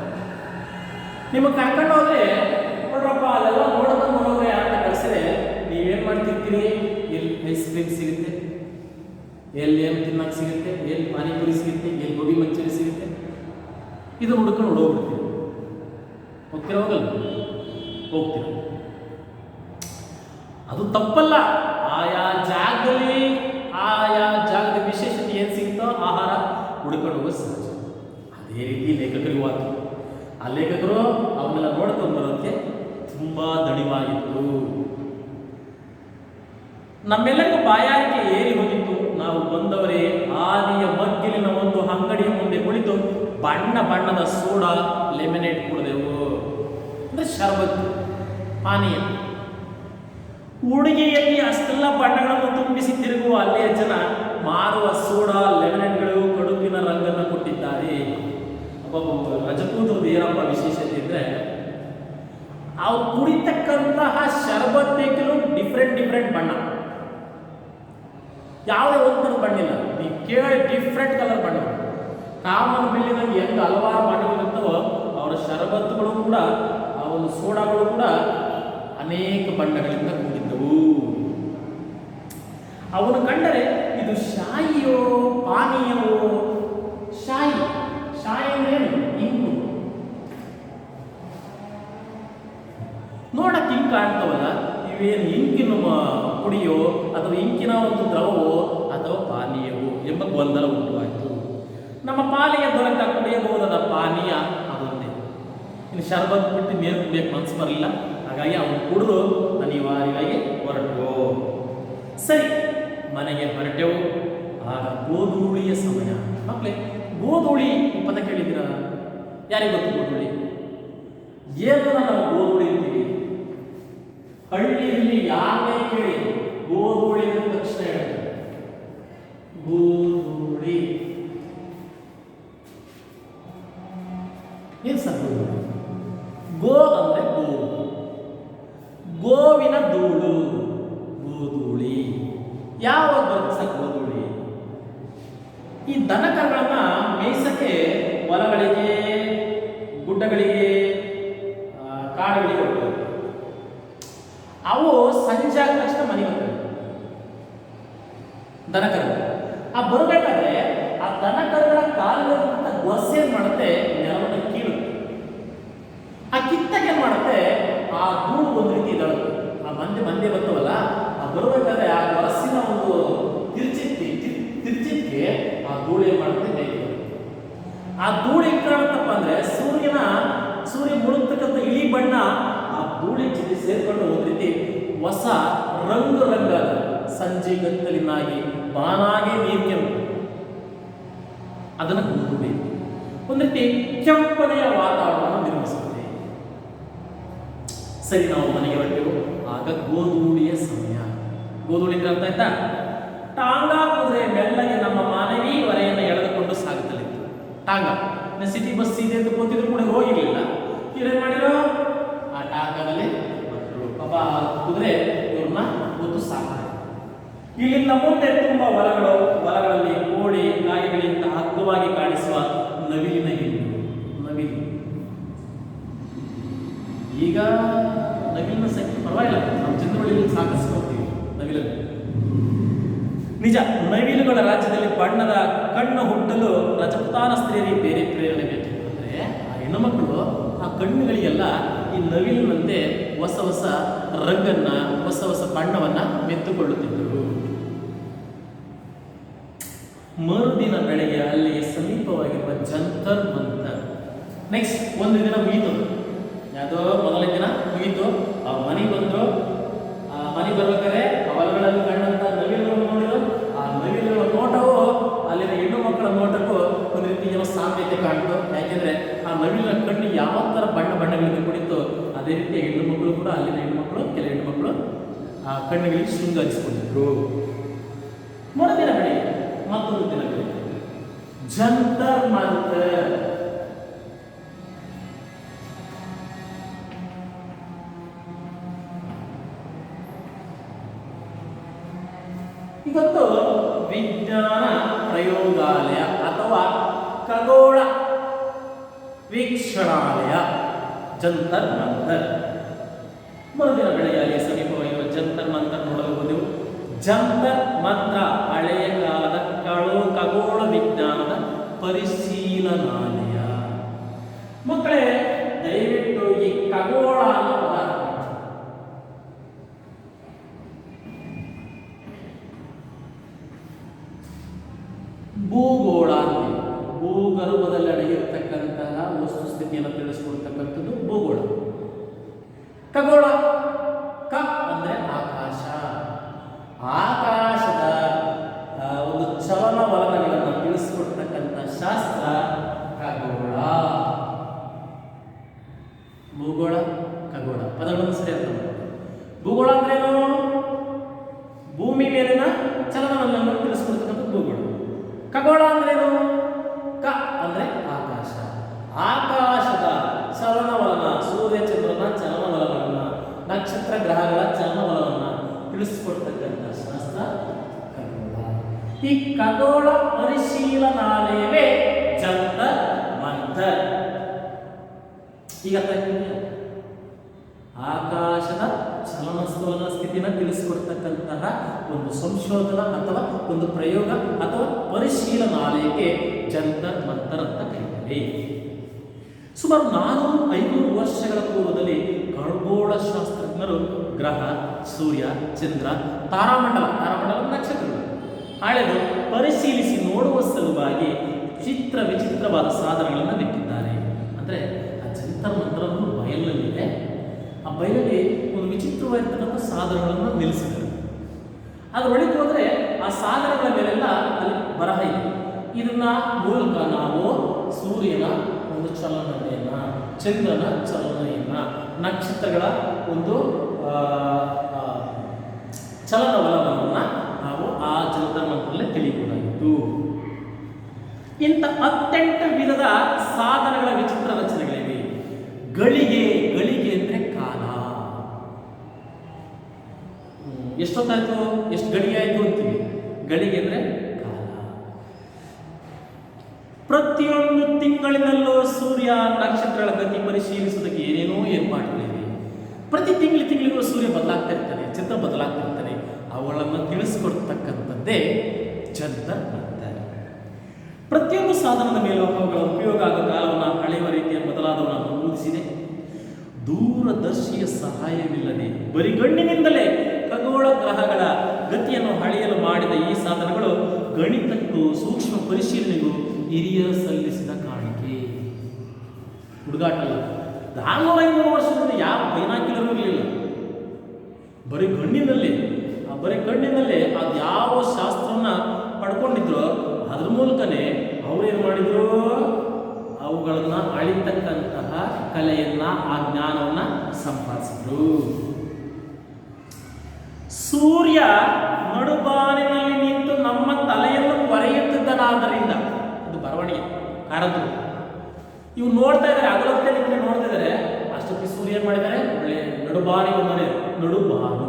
ನಿಮಗೆ ಕರ್ಕೊಂಡು ಹೋದ್ರೆ ನೋಡ್ರಪ್ಪ ಅಲ್ಲೆಲ್ಲ ನೋಡ್ಕೊಂಡು ಹೋದ್ರೆ ಅಂತ ಕಳಿಸಿದ್ರೆ ನೀವೇನು ಮಾಡ್ತಿರ್ತೀರಿ? ಎಲ್ಲಿ ಐಸ್ ಕ್ರೀಮ್ ಸಿಗುತ್ತೆ, ಎಲ್ಲಿ ಏನು ತಿನ್ನಕ್ಕೆ ಸಿಗುತ್ತೆ, ಎಲ್ಲಿ ಪಾನಿಪುರಿ ಸಿಗುತ್ತೆ, ಎಲ್ಲಿ ಗೋಬಿ ಮಂಚೂರಿ ಸಿಗುತ್ತೆ, ಇದನ್ನು ಹುಡ್ಕೊಂಡು ಹೊಡೋಗ್ಬಿಡ್ತೀವಿ. ಹೋಗ್ತೀರ? ಹೋಗಲ್ಲ? ಹೋಗ್ತೀರ. ಅದು ತಪ್ಪಲ್ಲ. ಆಯಾ ಜಾಗದ ವಿಶೇಷತೆ ಏನು ಸಿಗುತ್ತೋ ಆಹಾರ ಹುಡ್ಕೊಂಡು ಹೋಗೋದು ಸಹಜ. ಅದೇ ರೀತಿ ಲೇಖಕರಿಗೂ ಆಯ್ತು. ಆ ಲೇಖಕರು ಅವನ್ನೆಲ್ಲ ನೋಡ್ಕೊಂಡು ಬರೋದಕ್ಕೆ ತುಂಬ ದಣಿವಾಗಿತ್ತು. ನಮ್ಮೆಲ್ಲರಿಗೂ ಬಾಯಾರಿಕೆ ಏರಿ ಹೋಗಿತ್ತು. ನಾವು ಬಂದವರೇ ಆದಿಯ ಮಗ್ಗಿಲಿನ ಒಂದು ಅಂಗಡಿಯ ಮುಂದೆ ಕುಳಿತು ಬಣ್ಣದ ಸೋಡಾ ಲೆಮನೇಟ್ ಕುಡಿದೆವು. ಅಂದರೆ ಶರ್ಬತ್, ಪಾನೀಯ. ಉಡುಗೆಯಲ್ಲಿ ಅಷ್ಟೆಲ್ಲ ಬಣ್ಣಗಳನ್ನು ತುಂಬಿಸಿ ತಿರುಗುವ ಅಲ್ಲಿಯ ಜನ ಮಾರುವ ಸೋಡಾ ಲೆಮನೇಟ್ಗಳು ಕಡುಬಿನ ರಂಗನ್ನು ಕೊಟ್ಟಿದ್ದಾರೆ. ರಜಪೂತ್ರದ್ದು ಏನಪ್ಪ ವಿಶೇಷತೆ ಇದ್ರೆ, ಅವ್ರು ಕುಡಿತಕ್ಕಂತಹ ಶರ್ಬತ್ತಿಗೂ ಡಿಫ್ರೆಂಟ್ ಬಣ್ಣ, ಯಾವುದೇ ಒಂಥರ ಬಣ್ಣಿಲ್ಲ. ನೀವು ಕೇಳಿ ಡಿಫ್ರೆಂಟ್ ಕಲರ್ ಬಣ್ಣ. ಕಾಮನ್ ಬಿಲ್ಲಿನಲ್ಲಿ ಹೆಂಗೆ ಹಲವಾರು ಬಣ್ಣಗಳಿರ್ತವೋ ಅವರ ಶರಬತ್ತುಗಳು ಕೂಡ, ಆ ಒಂದು ಸೋಡಾಗಳು ಕೂಡ ಅನೇಕ ಬಣ್ಣಗಳಿಂದ ಕೂಡಿದ್ದವು. ಅವನು ಕಂಡರೆ ಇದು ಶಾಯಿಯೋ ಪಾನೀಯವೋ? ಶಾಯಿ ಅಂದ್ರೇನು? ಇಂಗು. ನೋಡಕ್ಕೆ ಹಿಂಗೆ ಕಾಣ್ತವಲ್ಲ, ಇವೇನು ಇಂಕಿನ ಪುಡಿಯೋ ಅಥವಾ ಇಂಕಿನ ಒಂದು ದ್ರವವೋ ಅಥವಾ ಪಾನೀಯವೋ ಎಂಬ ಗೊಂದಲ ಉಂಟುವಾಯಿತು. ನಮ್ಮ ಪಾಲಿಗೆ ದೊರಕ ಕುಡಿಯಬಹುದಾದ ಪಾನೀಯ ಅದೊಂದೇ. ಇನ್ನು ಶರ್ಬತ್ ಬಿಟ್ಟು ನೀರು ಕುಡಿಯಕ್ಕೆ ಮನಸ್ಸು ಬರಲಿಲ್ಲ. ಹಾಗಾಗಿ ಅವನು ಕುಡಿದು ಅನಿವಾರ್ಯವಾಗಿ ಹೊರಟು. ಸರಿ, ಮನೆಗೆ ಹೊರಟೆವು. ಆಗ ಗೋಧೂಳಿಯ ಸಮಯ. ಮಕ್ಕಳೇ, ಗೋಧೂಳಿ ಪದ ಕೇಳಿದ್ದೀರ? ಯಾರಿಗೆ ಗೊತ್ತು ಗೋಧೂಳಿ? ಏನನ್ನ ನಾವು ಗೋಧೂಳಿ ಅಂತೀವಿ? ಹಳ್ಳಿಯಲ್ಲಿ ಯಾರೇ ಕೇಳಿ ಗೋಧೂಳಿ ಅಂದ ತಕ್ಷಣ ಹೇಳ್ತಾರೆ ಗೋಧೂಳಿ. ಏನ್ ಸರ್ ಗೋಧೂಳಿ? ಗೋ ಅಂದ್ರೆ ಗೋವಿನ ಧೂಳು, ಗೋಧೂಳಿ. ಯಾವಾಗ ಬರುತ್ತೆ ಸರ್ ಗೋಧೂಳಿ? ಈ ದನಕರುಗಳನ್ನ ಮೇಯಿಸಕ್ಕೆ ಹೊಲಗಳಿಗೆ, ಗುಡ್ಡಗಳಿಗೆ, ಕಾಡುಗಳಿಗೆ ಹೋಗ್ತವೆ. ಅವು ಸಂಜೆ ಆದ ತಕ್ಷಣ ಮನೆಗೆ ಬರ್ತವೆ ದನಕರು. ಆ ಬರಬೇಕಾದ್ರೆ ಆ ದನಕರುಗಳ ಕಾಲಿನ ಗೊಸೆ ಏನ್ ಮಾಡುತ್ತೆ? ನೆಲವನ್ನು ಕೀಳುತ್ತೆ. ಆ ಕಿತ್ತಕ್ಕೆ ಏನ್ ಮಾಡುತ್ತೆ? ಆ ಧೂಳು ಒಂದು ರೀತಿ ಇದಾಳುತ್ತೆ. ಆ ಮಂದೆ ಬರ್ತವಲ್ಲ, ಆ ಬರಬೇಕಾದ್ರೆ ಆ ಗೊರಸಿನ ಒಂದು ತಿರ್ಚಿಕ್ಕೆ ಆ ಧೂಳು ಏನ್ ಮಾಡುತ್ತೆ? ಬೇಗ ಆ ಧೂಳು ಹೆಂಗ್ ಕಾಣುತ್ತಪ್ಪ ಅಂದ್ರೆ, ಸೂರ್ಯ ಮುಳುಗ್ತಕ್ಕಂಥ ಇಳಿ ಬಣ್ಣ ಆ ಧೂಳಿ ಜೊತೆ ಸೇರ್ಕೊಂಡು ಒಂದು ರೀತಿ ಹೊಸ ರಂಗಾದ ಸಂಜೆ ಗತ್ತಲಿನಾಗಿ ಬಾನಾಗಿ ನೀರು ಕೆಂಪು, ಅದನ್ನು ಗೋಧೂಳಿ ಒಂದು ರೀತಿ ಕೆಂಪನೆಯ ವಾತಾವರಣ ನಿರ್ಮಿಸುತ್ತೆ. ಸರಿ, ನಾವು ಮನೆಗೆ ಹೊರಟೆವು. ಆಗ ಗೋಧೂಳಿಯ ಸಮಯ. ಗೋಧೂಳಿ ಅಂದ್ರೆ ಅರ್ಥ ಆಯ್ತಾ? ಟಾಂಗಾ ಕುದುರೆ ಮೆಲ್ಲಗೆ ನಮ್ಮ ಮಾನವೀ ಹೊರೆಯನ್ನು ಎಳೆದುಕೊಂಡು ಸಾಗುತ್ತಲಿತ್ತು. ಟಾಂಗಾ ಸಿಟಿ ಬಸ್ ಇದೆ ಅಂತ ಕೂತಿದ್ರು ಕೂಡ ಹೋಗಿರ್ಲಿಲ್ಲ. ಇವ್ರೇನ್ ಮಾಡಿರೋ ಆ ಟಾಂಗಾದಲ್ಲಿ ಪಾಪ ಕುದುರೆ ಇವ್ರನ್ನ ಕೂತು ಸಾಕ್ತಾರೆ. ಇಲ್ಲಿಂದ ಮುಂದೆ ತುಂಬಾ ಹೊಲಗಳಲ್ಲಿ ಕೋಳಿ ಕಾಯಿಗಳಿಂದ ಹಗ್ಗವಾಗಿ ಕಾಣಿಸುವ ನವಿಲಿನ ನವಿಲು. ಈಗ ನವಿಲಿನ ಸಂಖ್ಯೆ ಪರವಾಗಿಲ್ಲ, ನಾವು ಚಂದ್ರವಳ್ಳಿಯಲ್ಲಿ ಸಾಕಿಸ್ಕೊಳ್ತೀವಿ ನವಿಲನ್ನು. ನಿಜ, ನವಿಲುಗಳ ರಾಜ್ಯದಲ್ಲಿ ಬಣ್ಣದ ಕಣ್ಣು ಹುಟ್ಟಲು ರಜಪುತಾನ ಸ್ತ್ರೀಯರಿಗೆ ಬೇರೆ ಪ್ರೇರಣೆ ಬೇಕು. ಅಂದರೆ ಆ ಹೆಣ್ಣುಮಕ್ಕಳು ಆ ಕಣ್ಣುಗಳಿಗೆಲ್ಲ ಈ ನವಿಲಿನಂತೆ ಹೊಸ ಹೊಸ ರಂಗನ್ನ, ಹೊಸ ಹೊಸ ಬಣ್ಣವನ್ನ ಮೆತ್ತುಕೊಳ್ಳುತ್ತಿದ್ದರು. ಮರುದಿನ ಬೆಳಗ್ಗೆ ಅಲ್ಲಿಗೆ ಸಮೀಪವಾಗಿರುವ ಜಂತರ್ ಮಂತರ್. ನೆಕ್ಸ್ಟ್ ಒಂದು ದಿನ ಮುಗೀತು, ಯಾವುದೋ ಮೊದಲನೇ ದಿನ ಮುಗೀತು. ಆ ಮನೆಗೆ ಬಂದರು. ಆ ಮನೆಗೆ ಬರ್ಬೇಕಾದ್ರೆ ಹೊಲಗಳಲ್ಲಿ ಕಂಡಂತ ನವಿಲುಗಳನ್ನು ನೋಡಿದ್ರು. ಆ ನವಿಲುಗಳ ನೋಟವು ಅಲ್ಲಿನ ಹೆಣ್ಣು ಮಕ್ಕಳ ನೋಟಕ್ಕೂ ಒಂದು ರೀತಿ ಏನೋ ಸಾಮ್ಯತೆ ಕಾಣ್ತು. ಯಾಕೆಂದ್ರೆ ಆ ನವಿಲಿನ ಕಣ್ಣು ಯಾವ ಥರ ಬಣ್ಣಗಳಿಂದ ಕುಡಿತು, ಅದೇ ರೀತಿ ಹೆಣ್ಣು ಮಕ್ಕಳು ಕೂಡ, ಅಲ್ಲಿನ ಹೆಣ್ಣು ಮಕ್ಕಳು, ಕೆಲ ಹೆಣ್ಣು ಮಕ್ಕಳು ಆ ಕಣ್ಣುಗಳಿಗೆ ಶೃಂಗರಿಸಿಕೊಂಡಿದ್ರು. ಮರುದಿನ ಬೆಳಿಗ್ಗೆ ಮತ್ತೊಂದು ದಿನ ಬೆಳಿಗ್ಗೆ ಜಂತರ್ ಮಂತರ್. ಇದೊಂದು ವಿಜ್ಞಾನ ಪ್ರಯೋಗಾಲಯ ಅಥವಾ ಖಗೋಳ ವೀಕ್ಷಣಾಲಯ, ಜಂತರ್ ಮಂತರ್. ಮರುದಿನ ಬೆಳಗ್ಗೆ ಅಲ್ಲಿ ಸಮೀಪವಾಗಿರುವ ಜಂತರ್ ಮಂತರ್ ನೋಡಲು ಹೋದೆವು. ಜಂತರ್ ಮಂತ್ರ ಹಳೆಯ ಕಾಲದ ಖಗೋಳ ವಿಜ್ಞಾನದ ಪರಿಶೀಲನಾಲಯ. ಮಕ್ಕಳೇ, ದಯವಿಟ್ಟು ಈ ಖಗೋಳ ಅನ್ನೋ ಪದಾರ್ಥ ಭೂಗೋಳ ಅಂತೀವಿ. ಭೂಗರ್ಭದಲ್ಲಿ ಅಡಗಿರ್ತಕ್ಕಂತಹ ವಸ್ತು ಸ್ಥಿತಿಯನ್ನು ತಿಳಿಸ್ಕೊಡ್ತಕ್ಕಂಥದ್ದು ಭೂಗೋಳ. ಖಗೋಳ ಕ ಅಂದ್ರೆ ಆಕಾಶ. ಆಕಾಶದ ಒಂದು ಚಲನವಲನಗಳನ್ನು ತಿಳಿಸ್ಕೊಡ್ತಕ್ಕಂಥ ಶಾಸ್ತ್ರ ಖಗೋಳ. ಭೂಗೋಳ, ಖಗೋಳ ಪದಗಳನ್ನು ಸರಿ ಅರ್ಥ ಮಾಡ್ಕೊಳ್ಳಿ. ಭೂಗೋಳ ಅಂದ್ರೇನು? ಭೂಮಿ ಮೇಲಿನ ಚಲನವಲನಗಳನ್ನು ತಿಳಿಸ್ಕೊಡ್ತಕ್ಕಂಥ ಭೂಗೋಳ. ಖಗೋಳ ಅಂದ್ರೇನು? ಕ ಅಂದ್ರೆ ಆಕಾಶ. ಆಕಾಶದ ಚಲನವಲನ, ಸೂರ್ಯ ಚಂದ್ರನ ಚಲನವಲನವನ್ನ, ನಕ್ಷತ್ರ ಗ್ರಹಗಳ ಚಲನವಲನವನ್ನ ತಿಳಿಸಿಕೊಡ್ತಕ್ಕಂಥ ಶಾಸ್ತ್ರ ಖಗೋಳ. ಈ ಖಗೋಳ ಪರಿಶೀಲನಾಲಯವೇ ಜಂತರ್ ಮಂತರ್. ಈಗ ಆಕಾಶದ ಚಲನವಲನ ಸ್ಥಿತಿನ ತಿಳಿಸಿಕೊಡ್ತಕ್ಕಂತಹ ಒಂದು ಸಂಶೋಧನಾ ಅಥವಾ ಒಂದು ಪ್ರಯೋಗ ಅಥವಾ ಪರಿಶೀಲನಾಲಯಕ್ಕೆ ಜಂತರ್ ಮಂತರ್ ಅಂತ ಕರೀತಾರೆ. ಸುಮಾರು 400-500 ವರ್ಷಗಳ ಪೂರ್ವದಲ್ಲಿ ಖಗೋಳ ಶಾಸ್ತ್ರಜ್ಞರು ಗ್ರಹ, ಸೂರ್ಯ, ಚಂದ್ರ, ತಾರಾಮಂಡಲ ನಕ್ಷತ್ರಗಳು ಹಳೆದು ಪರಿಶೀಲಿಸಿ ನೋಡುವ ಸಲುವಾಗಿ ವಿಚಿತ್ರವಾದ ಸಾಧನಗಳನ್ನು ನೆಟ್ಟಿದ್ದಾರೆ. ಅಂದರೆ ಆ ಜಂತರ್ ಮಂತರ್ ಬಯಲಿನಲ್ಲಿದೆ. ಆ ಬಯಲಲ್ಲಿ ಒಂದು ವಿಚಿತ್ರವಾಗಿರ್ತಕ್ಕಂಥ ಸಾಧನಗಳನ್ನು ನಿಲ್ಲಿಸಿದ್ದಾರೆ. ಅದರೊಳಗೆ ಹೋದರೆ ಆ ಸಾಧನಗಳ ಮೇಲೆಲ್ಲ ಅಲ್ಲಿ ಬರಹ ಇದೆ. ಇದನ್ನ ಮೂಲಕ ನಾವು ಸೂರ್ಯನ ಒಂದು ಚಲನೆಯನ್ನ, ಚಂದ್ರನ ಚಲನೆಯನ್ನ, ನಕ್ಷತ್ರಗಳ ಒಂದು ಚಲನವಲನವನ್ನ ನಾವು ಆ ಜಂತರ್ ಮಂತರಲ್ಲೇ ತಿಳಿಯಬಹುದಾಗಿತ್ತು. ಇಂಥ 18 ವಿಧದ ಸಾಧನಗಳ ವಿಚಿತ್ರ ರಚನೆಗಳಿವೆ. ಗಳಿಗೆ ಅಂದ್ರೆ ಕಾಲ. ಎಷ್ಟೊತ್ತಾಯ್ತು, ಎಷ್ಟು ಗಳಿಗೆ ಆಯ್ತು ಅಂತೀವಿ. ಗಳಿಗೆ ಅಂದ್ರೆ ಕಾಲ. ಪ್ರತಿಯೊಂದು ತಿಂಗಳಿನಲ್ಲೂ ಸೂರ್ಯ ನಕ್ಷತ್ರಗಳ ಗತಿ ಪರಿಶೀಲಿಸುವುದಕ್ಕೆ ಏನೇನೋ ಏರ್ಪಾಡುಗಳಿವೆ. ಪ್ರತಿ ತಿಂಗಳಿಗೂ ಸೂರ್ಯ ಬದಲಾಗ್ತಾ ಇರ್ತಾನೆ, ಚಿತ್ರ ಬದಲಾಗ್ತಾ ಇರ್ತಾನೆ. ಅವುಗಳನ್ನು ತಿಳಿಸ್ಕೊಡ್ತಕ್ಕಂಥದ್ದೇ ಜಂತರ್ ಮಂತರ್. ಪ್ರತಿಯೊಂದು ಸಾಧನದ ಮೇಲೂ ಅವುಗಳ ಉಪಯೋಗ ಆಗ ಕಾಲವನ್ನು ಅಳೆಯುವ ರೀತಿಯ ಬದಲಾದವನ್ನು ನಮೂದಿಸಿದೆ. ದೂರದರ್ಶಿಯ ಸಹಾಯವಿಲ್ಲದೆ ಬರಿಗಣ್ಣಿನಿಂದಲೇ ಖಗೋಳ ಗ್ರಹಗಳ ಗತಿಯನ್ನು ಅಳೆಯಲು ಮಾಡಿದ ಈ ಸಾಧನಗಳು ಗಣಿತಕ್ಕೂ ಸೂಕ್ಷ್ಮ ಪರಿಶೀಲನೆಗೂ ಹಿರಿಯರು ಸಲ್ಲಿಸಿದ ಕಾಣಿಕೆ. ಹುಡುಗಾಟಲ್ಲ. 400-500 ವರ್ಷದಿಂದ ಯಾವ ಬೈನಾಕ್ಯುಲರ್ ಇರಲಿಲ್ಲ. ಬರೀ ಕಣ್ಣಿನಲ್ಲೇ ಅದು ಯಾವ ಶಾಸ್ತ್ರವನ್ನ ಪಡ್ಕೊಂಡಿದ್ರು ಅದ್ರ ಮೂಲಕನೇ ಅವರೇನು ಮಾಡಿದ್ರು, ಅವುಗಳನ್ನ ಅಳಿತಕ್ಕಂತಹ ಕಲೆಯನ್ನ, ಆ ಜ್ಞಾನವನ್ನ ಸಂಪಾದಿಸಿದ್ರು. ಸೂರ್ಯ ನಡುಬಾನಿನಲ್ಲಿ ನಿಂತು ನಮ್ಮ ತಲೆಯನ್ನು ಕೊರೆಯುತ್ತಿದ್ದನಾದ್ದರಿಂದ, ಅದು ಬರವಣಿಗೆ ಕಾರದ್ದು. ಇವು ನೋಡ್ತಾ ಇದ್ದಾರೆ, ಅಗಲತ್ತೆ ನಿಂತು ನೋಡ್ತಾ ಇದ್ದಾರೆ. ಅಷ್ಟು ಪಿಸೂರು ಏನ್ ಮಾಡಿದ್ದಾರೆ, ಒಳ್ಳೆ ನಡುಬಾನಿ ಒಂದನೇ ನಡುಬಾನು,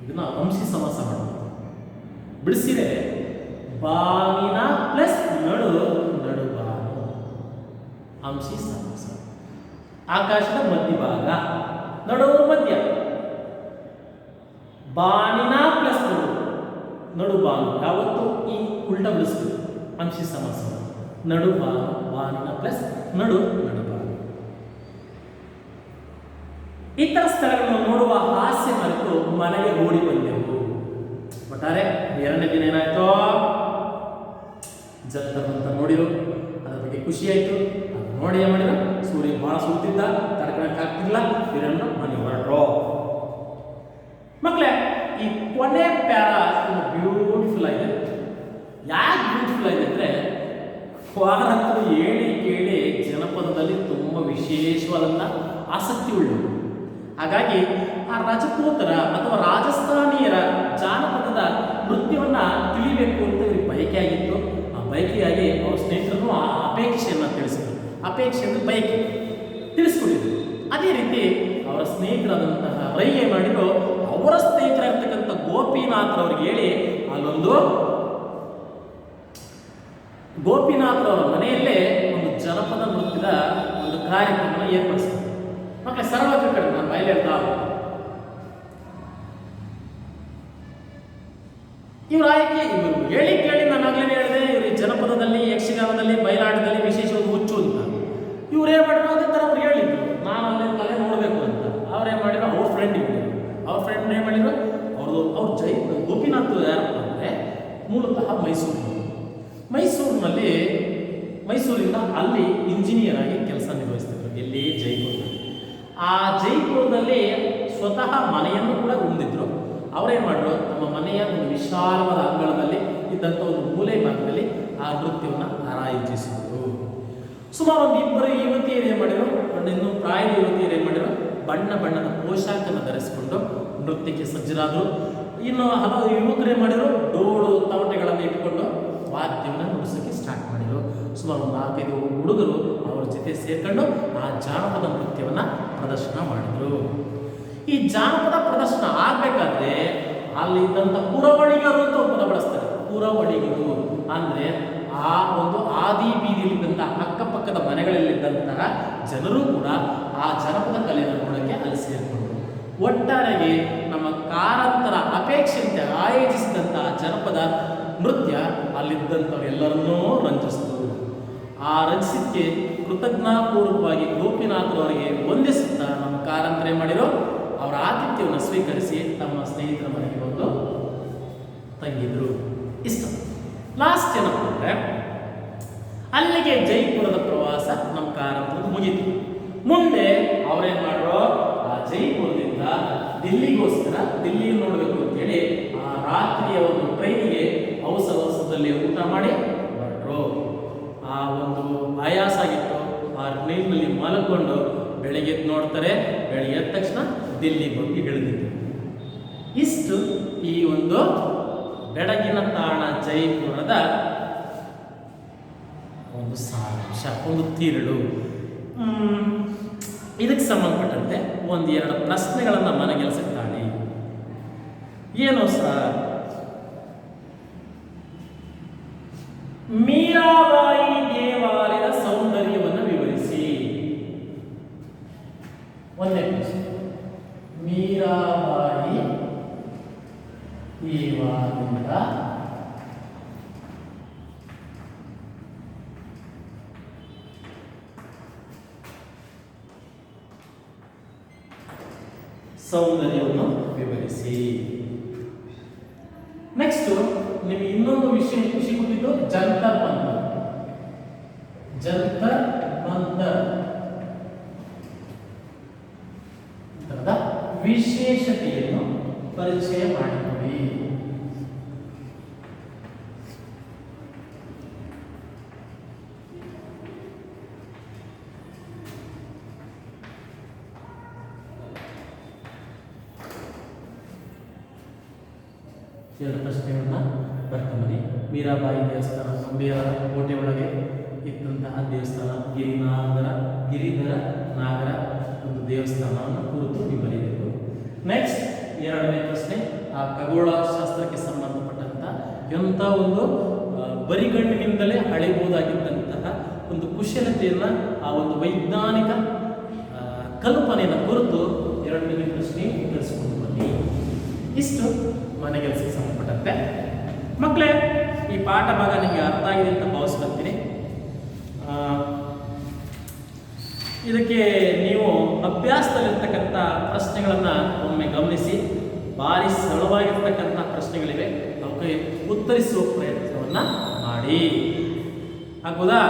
ಇದನ್ನ ಅಂಶಿ ಸಮಾಸ ಮಾಡೋದು. ಬಿಡಿಸಿದೆ ಬಾನಿನ ಪ್ಲಸ್ ನಡುಬಾನು, ಅಂಶಿ ಸಮಾಸ. ಆಕಾಶದ ಮಧ್ಯಭಾಗ, ನಡುವು ಮಧ್ಯ, ಬಾನಿನ ಪ್ಲಸ್ ನಡುಬಾನು. ಯಾವತ್ತು ಈ ಉಲ್ಟಾ ಬಿಡಿಸ್ಬೇಕು, ಅಂಶಿ ಸಮಾಸ. ನಡುಬಾನು, ಬಾನಿನ ಪ್ಲಸ್ ನಡುಬಾನು. ಇತರ ಸ್ಥಳಗಳನ್ನು ನೋಡುವ ಹಾಸ್ಯ ಮರೆತು ಮನೆಗೆ ಓಡಿ ಬಂದೆವು. ಒಟ್ಟಾರೆ ಎರಡನೇ ದಿನ ಏನಾಯ್ತು, ಜಂತರ್ ಅಂತ ನೋಡಿರು, ಅದರ ಬಗ್ಗೆ ಖುಷಿ ಆಯ್ತು. ಅದು ನೋಡಿ ಏನ್ ಮಾಡಿದ್ರು, ಸೂರ್ಯ ಬಹಳ ಸುತ್ತಿದ್ದ, ತಡ್ಕೊಳಕ್ ಆಗ್ತಿಲ್ಲ, ಇದನ್ನು ಮನೆ ಹೊರಟ್ರು. ಮಕ್ಕಳೇ, ಈ ಕೊನೆ ಪ್ಯಾರ ಬ್ಯೂಟಿಫುಲ್ ಆಗಿದೆ. ಯಾಕೆ ಬ್ಯೂಟಿಫುಲ್ ಆಗಿದೆ ಅಂದ್ರೆ, ವಾರಕ್ಕೂ ಹೇಳಿ ಕೇಳಿ ಜನಪದದಲ್ಲಿ ತುಂಬ ವಿಶೇಷವಾದಂಥ ಆಸಕ್ತಿ ಉಳ್ಳವರು. ಹಾಗಾಗಿ ಆ ರಜಪೂತರ ಅಥವಾ ರಾಜಸ್ಥಾನಿಯರ ಜಾನಪದದ ನೃತ್ಯವನ್ನ ತಿಳಿಬೇಕು ಅಂತ ಇವ್ರಿಗೆ ಬಯಕೆ ಆಗಿತ್ತು. ಆ ಬಯಕೆಯಾಗಿ ಅವ್ರ ಸ್ನೇಹಿತರನ್ನು ಆ ಅಪೇಕ್ಷೆಯನ್ನು ತಿಳಿಸಿದ್ರು. ಅಪೇಕ್ಷೆ ಅಂದರೆ ಬಯಕೆ ತಿಳಿಸ್ಕೊಟ್ಟಿದ್ರು. ಅದೇ ರೀತಿ ಅವರ ಸ್ನೇಹಿತರಾದಂತಹ ರೈ ಏನು ಮಾಡಿದ್ರು, ಅವರ ಸ್ನೇಹಿತರಾಗಿರ್ತಕ್ಕಂಥ ಗೋಪಿನಾಥ್ರವ್ರಿಗೆ ಹೇಳಿ ಅಲ್ಲೊಂದು ಗೋಪಿನಾಥ್ರವರ ಮನೆಯಲ್ಲೇ ಒಂದು ಜನಪದ ನೃತ್ಯದ ಒಂದು ಕಾರ್ಯಕ್ರಮ ಏರ್ಪಡಿಸಿದ್ರು. ಮಕ್ಕಳೇ ಸರ್ವತ್ರ ಕಡೆ ನಾನು ಬಾಯಲ್ಲಿ ಹೇಳ್ತಾ ಇವ್ರ ಆಯ್ಕೆ ಇವರು ಹೇಳಿ ಕೇಳಿ ನಾನು ಆಗ್ಲೇ ಹೇಳಿದೆ, ಇವರು ಜನಪದದಲ್ಲಿ, ಯಕ್ಷಗಾನದಲ್ಲಿ, ಬಯಲಾಟದಲ್ಲಿ ವಿಶೇಷವಾಗಿ ಹುಚ್ಚು ಅಂತ. ಇವ್ರು ಏನ್ ಮಾಡಿದ್ರು, ಅದೇ ಥರ ಅವ್ರು ಹೇಳಿದ್ರು, ನಾನು ಅಲ್ಲೇ ತಲೆ ನೋಡಬೇಕು ಅಂತ. ಅವ್ರೇನ್ ಮಾಡಿದ್ರು, ಅವ್ರ ಫ್ರೆಂಡ್ ಹೇಳಿದ್ರು. ಅವ್ರ ಫ್ರೆಂಡ್ ಏನ್ ಮಾಡಿದ್ರು, ಅವ್ರು ಗೋಪಿನಾಥ್ ಯಾರಪ್ಪ ಅಂದರೆ ಮೂಲತಃ ಮೈಸೂರಿನಿಂದ ಅಲ್ಲಿ ಇಂಜಿನಿಯರ್ ಆಗಿ ಕೆಲಸ ನಿರ್ವಹಿಸ್ತಿದ್ರು. ಎಲ್ಲಿ? ಜೈಪುರದಲ್ಲಿ. ಆ ಜೈಪುರದಲ್ಲಿ ಸ್ವತಃ ಮನೆಯನ್ನು ಕೂಡ ಹೊಂದಿದ್ರು. ಅವರೇನು ಮಾಡಿದ್ರು, ತಮ್ಮ ಮನೆಯ ಒಂದು ವಿಶಾಲವಾದ ಅಂಗಳದಲ್ಲಿ ಇದ್ದಂಥ ಒಂದು ಮೂಲೆ ಭಾಗದಲ್ಲಿ ಆ ನೃತ್ಯವನ್ನು ಆಯೋಜಿಸಿದರು. ಸುಮಾರು ಒಂದು ಇಬ್ಬರು ಯುವತಿಯರು ಏನು ಮಾಡಿದ್ರು, ಇನ್ನು ಪ್ರಾಯದ ಯುವತಿಯರು ಏನು ಮಾಡಿದ್ರು, ಬಣ್ಣ ಬಣ್ಣದ ಪೋಷಾಕನ್ನು ಧರಿಸಿಕೊಂಡು ನೃತ್ಯಕ್ಕೆ ಸಜ್ಜರಾದರು. ಇನ್ನು ಹಲವು ಯುವಕರು ಏನು ಮಾಡಿದ್ರು, ಡೋಳು ತವಟೆಗಳನ್ನು ಇಟ್ಕೊಂಡು ವಾದ್ಯವನ್ನು ನುಡಿಸೋಕ್ಕೆ ಸ್ಟಾರ್ಟ್ ಮಾಡಿದರು. ಸುಮಾರು 4-5 ಹುಡುಗರು ಅವರ ಜೊತೆ ಸೇರ್ಕೊಂಡು ಆ ಜಾನಪದ ನೃತ್ಯವನ್ನು ಪ್ರದರ್ಶನ ಮಾಡಿದರು. ಈ ಜಾನಪದ ಪ್ರದರ್ಶನ ಆಗಬೇಕಾದ್ರೆ ಅಲ್ಲಿ ಇದ್ದಂಥ ಪುರವಣಿಗರು ಅಂತ ಪದ ಬಳಸ್ತಾರೆ. ಪುರವಣಿಗರು ಅಂದರೆ ಆ ಒಂದು ಆದಿ ಬೀದಿಯಲ್ಲಿದ್ದಂಥ ಅಕ್ಕಪಕ್ಕದ ಮನೆಗಳಲ್ಲಿದ್ದಂತಹ ಜನರು ಕೂಡ ಆ ಜನಪದ ಕಲೆಯನ್ನು ನೋಡೋಕ್ಕೆ ಅಲ್ಲಿ ಸೇರಿಕೊಂಡರು. ಒಟ್ಟಾರೆಗೆ ನಮ್ಮ ಕಾರಂತರ ಅಪೇಕ್ಷೆಯಂತೆ ಆಯೋಜಿಸಿದಂತಹ ಜನಪದ ನೃತ್ಯ ಅಲ್ಲಿದ್ದಂಥವರೆಲ್ಲರನ್ನೂ ರಂಜಿಸಿತು. ಆ ರಂಜಿಸಿದ್ದಕ್ಕೆ ಕೃತಜ್ಞಾಪೂರ್ವಕವಾಗಿ ಗೋಪಿನಾಥರವರಿಗೆ ವಂದಿಸುತ್ತಾ ನಮ್ಮ ಕಾರಂತರೇ ಮಾಡಿರೋ ಅವರ ಆತಿಥ್ಯವನ್ನು ಸ್ವೀಕರಿಸಿ ತಮ್ಮ ಸ್ನೇಹಿತರ ಮನೆಗೆ ಬಂದು ತಂಗಿದ್ರು. ಇಷ್ಟ ಲಾಸ್ಟ್ ಏನಪ್ಪ ಅಂದರೆ, ಅಲ್ಲಿಗೆ ಜೈಪುರದ ಪ್ರವಾಸ ನಮ್ಮ ಕಾರಂತರದ್ದು ಮುಗೀತು. ಮುಂದೆ ಅವರೇನು ಮಾಡ್ರು, ಆ ಜೈಪುರದಿಂದ ದಿಲ್ಲಿ ನೋಡಬೇಕು ಅಂತೇಳಿ ಆ ರಾತ್ರಿಯ ಒಂದು ಟ್ರೈನಿಗೆ ಅವಸರದಲ್ಲಿ ಊಟ ಮಾಡಿ ಹೊರಟ್ರು. ಆ ಒಂದು ಆಯಾಸ ಆಗಿತ್ತು, ಆ ಟ್ರೈನ್ನಲ್ಲಿ ಮಲಕೊಂಡು ಬೆಳಗ್ಗೆ ಎದ್ದು ನೋಡ್ತಾರೆ. ಬೆಳಗ್ಗೆ ಎದ್ದ ತಕ್ಷಣ ದಿಲ್ಲಿ ಬಗ್ಗೆ ಇಳಿದಿತ್ತು. ಇಷ್ಟು ಈ ಒಂದು ಬೆಳಗಿನ ತಾಣ ಜೈಪುರದ ಒಂದು ಸಾರಾಂಶ, ಒಂದು ತಿರುಳು. ಇದಕ್ಕೆ ಸಂಬಂಧಪಟ್ಟಂತೆ 1-2 ಪ್ರಶ್ನೆಗಳನ್ನು ಮನಗೆಲಸುತ್ತಾಳೆ. ಏನು ಸರ್? ಮೀರಾಬಾಯಿ ದೇವಾಲಯದ ಸೌಂದರ್ಯವನ್ನು ವಿವರಿಸಿ. ಒಂದೇ ಪ್ರಶ್ನೆ, ಮೀರಾಬಾಯಿ ದೇವಾಲಯದ ಸೌಂದರ್ಯವನ್ನು ವಿವರಿಸಿ. ನೆಕ್ಸ್ಟ್ ನಿಮಗೆ ಇನ್ನೊಂದು ವಿಷಯ ಖುಷಿ ಕೊಟ್ಟಿದ್ದು ಜಂತರ್ ಮಂತರ್. ಜಂತರ್ ಮಂತರ್ ವಿಶೇಷತೆಯನ್ನು ಪರಿಚಯ ಮಾಡಿಕೊಡಿ. ಎರಡು ಪ್ರಶ್ನೆಗಳನ್ನ ಬರ್ಕಮನಿ, ಮೀರಾಬಾಯಿ ದೇವಸ್ಥಾನ, ಅಂಬೇರ ಕೋಟೆ ಒಳಗೆ ಇದ್ದಂತಹ ದೇವಸ್ಥಾನ, ಗಿರಿಧರ ನಾಗರ ಒಂದು ದೇವಸ್ಥಾನವನ್ನು ಕುರಿತು ನೀವು ಬರೀಬೇಕು. ನೆಕ್ಸ್ಟ್ ಎರಡನೇ ಪ್ರಶ್ನೆ, ಆ ಖಗೋಳಶಾಸ್ತ್ರಕ್ಕೆ ಸಂಬಂಧಪಟ್ಟಂತ ಎಂಥ ಒಂದು ಬರಿಗಣ್ಣಿನಿಂದಲೇ ಅಳೆಯಬಹುದಾಗಿದ್ದಂತಹ ಒಂದು ಕುಶಲತೆಯನ್ನು, ಆ ಒಂದು ವೈಜ್ಞಾನಿಕ ಕಲ್ಪನೆಯನ್ನು ಕುರಿತು ಎರಡನೇ ಪ್ರಶ್ನೆ ಉತ್ತರಿಸಿಕೊಂಡು ಬನ್ನಿ. ಇಷ್ಟು ಮನೆಗೆಲಸಕ್ಕೆ ಸಂಬಂಧಪಟ್ಟಂತೆ. ಮಕ್ಕಳೇ, ಈ ಪಾಠ ಭಾಗ ನಿಮಗೆ ಅರ್ಥ ಆಗಿದೆ ಅಂತ ಭಾವಿಸ್ಕೊಳ್ತೀನಿ. ಇದಕ್ಕೆ ನೀವು ಅಭ್ಯಾಸದಲ್ಲಿರ್ತಕ್ಕಂಥ ಪ್ರಶ್ನೆಗಳನ್ನು ಒಮ್ಮೆ ಗಮನಿಸಿ. ಭಾರಿ ಸರಳವಾಗಿರ್ತಕ್ಕಂಥ ಪ್ರಶ್ನೆಗಳಿವೆ, ಅವಕ್ಕೆ ಉತ್ತರಿಸುವ ಪ್ರಯತ್ನವನ್ನು ಮಾಡಿ. ಆಗ್ಬೋದಾ?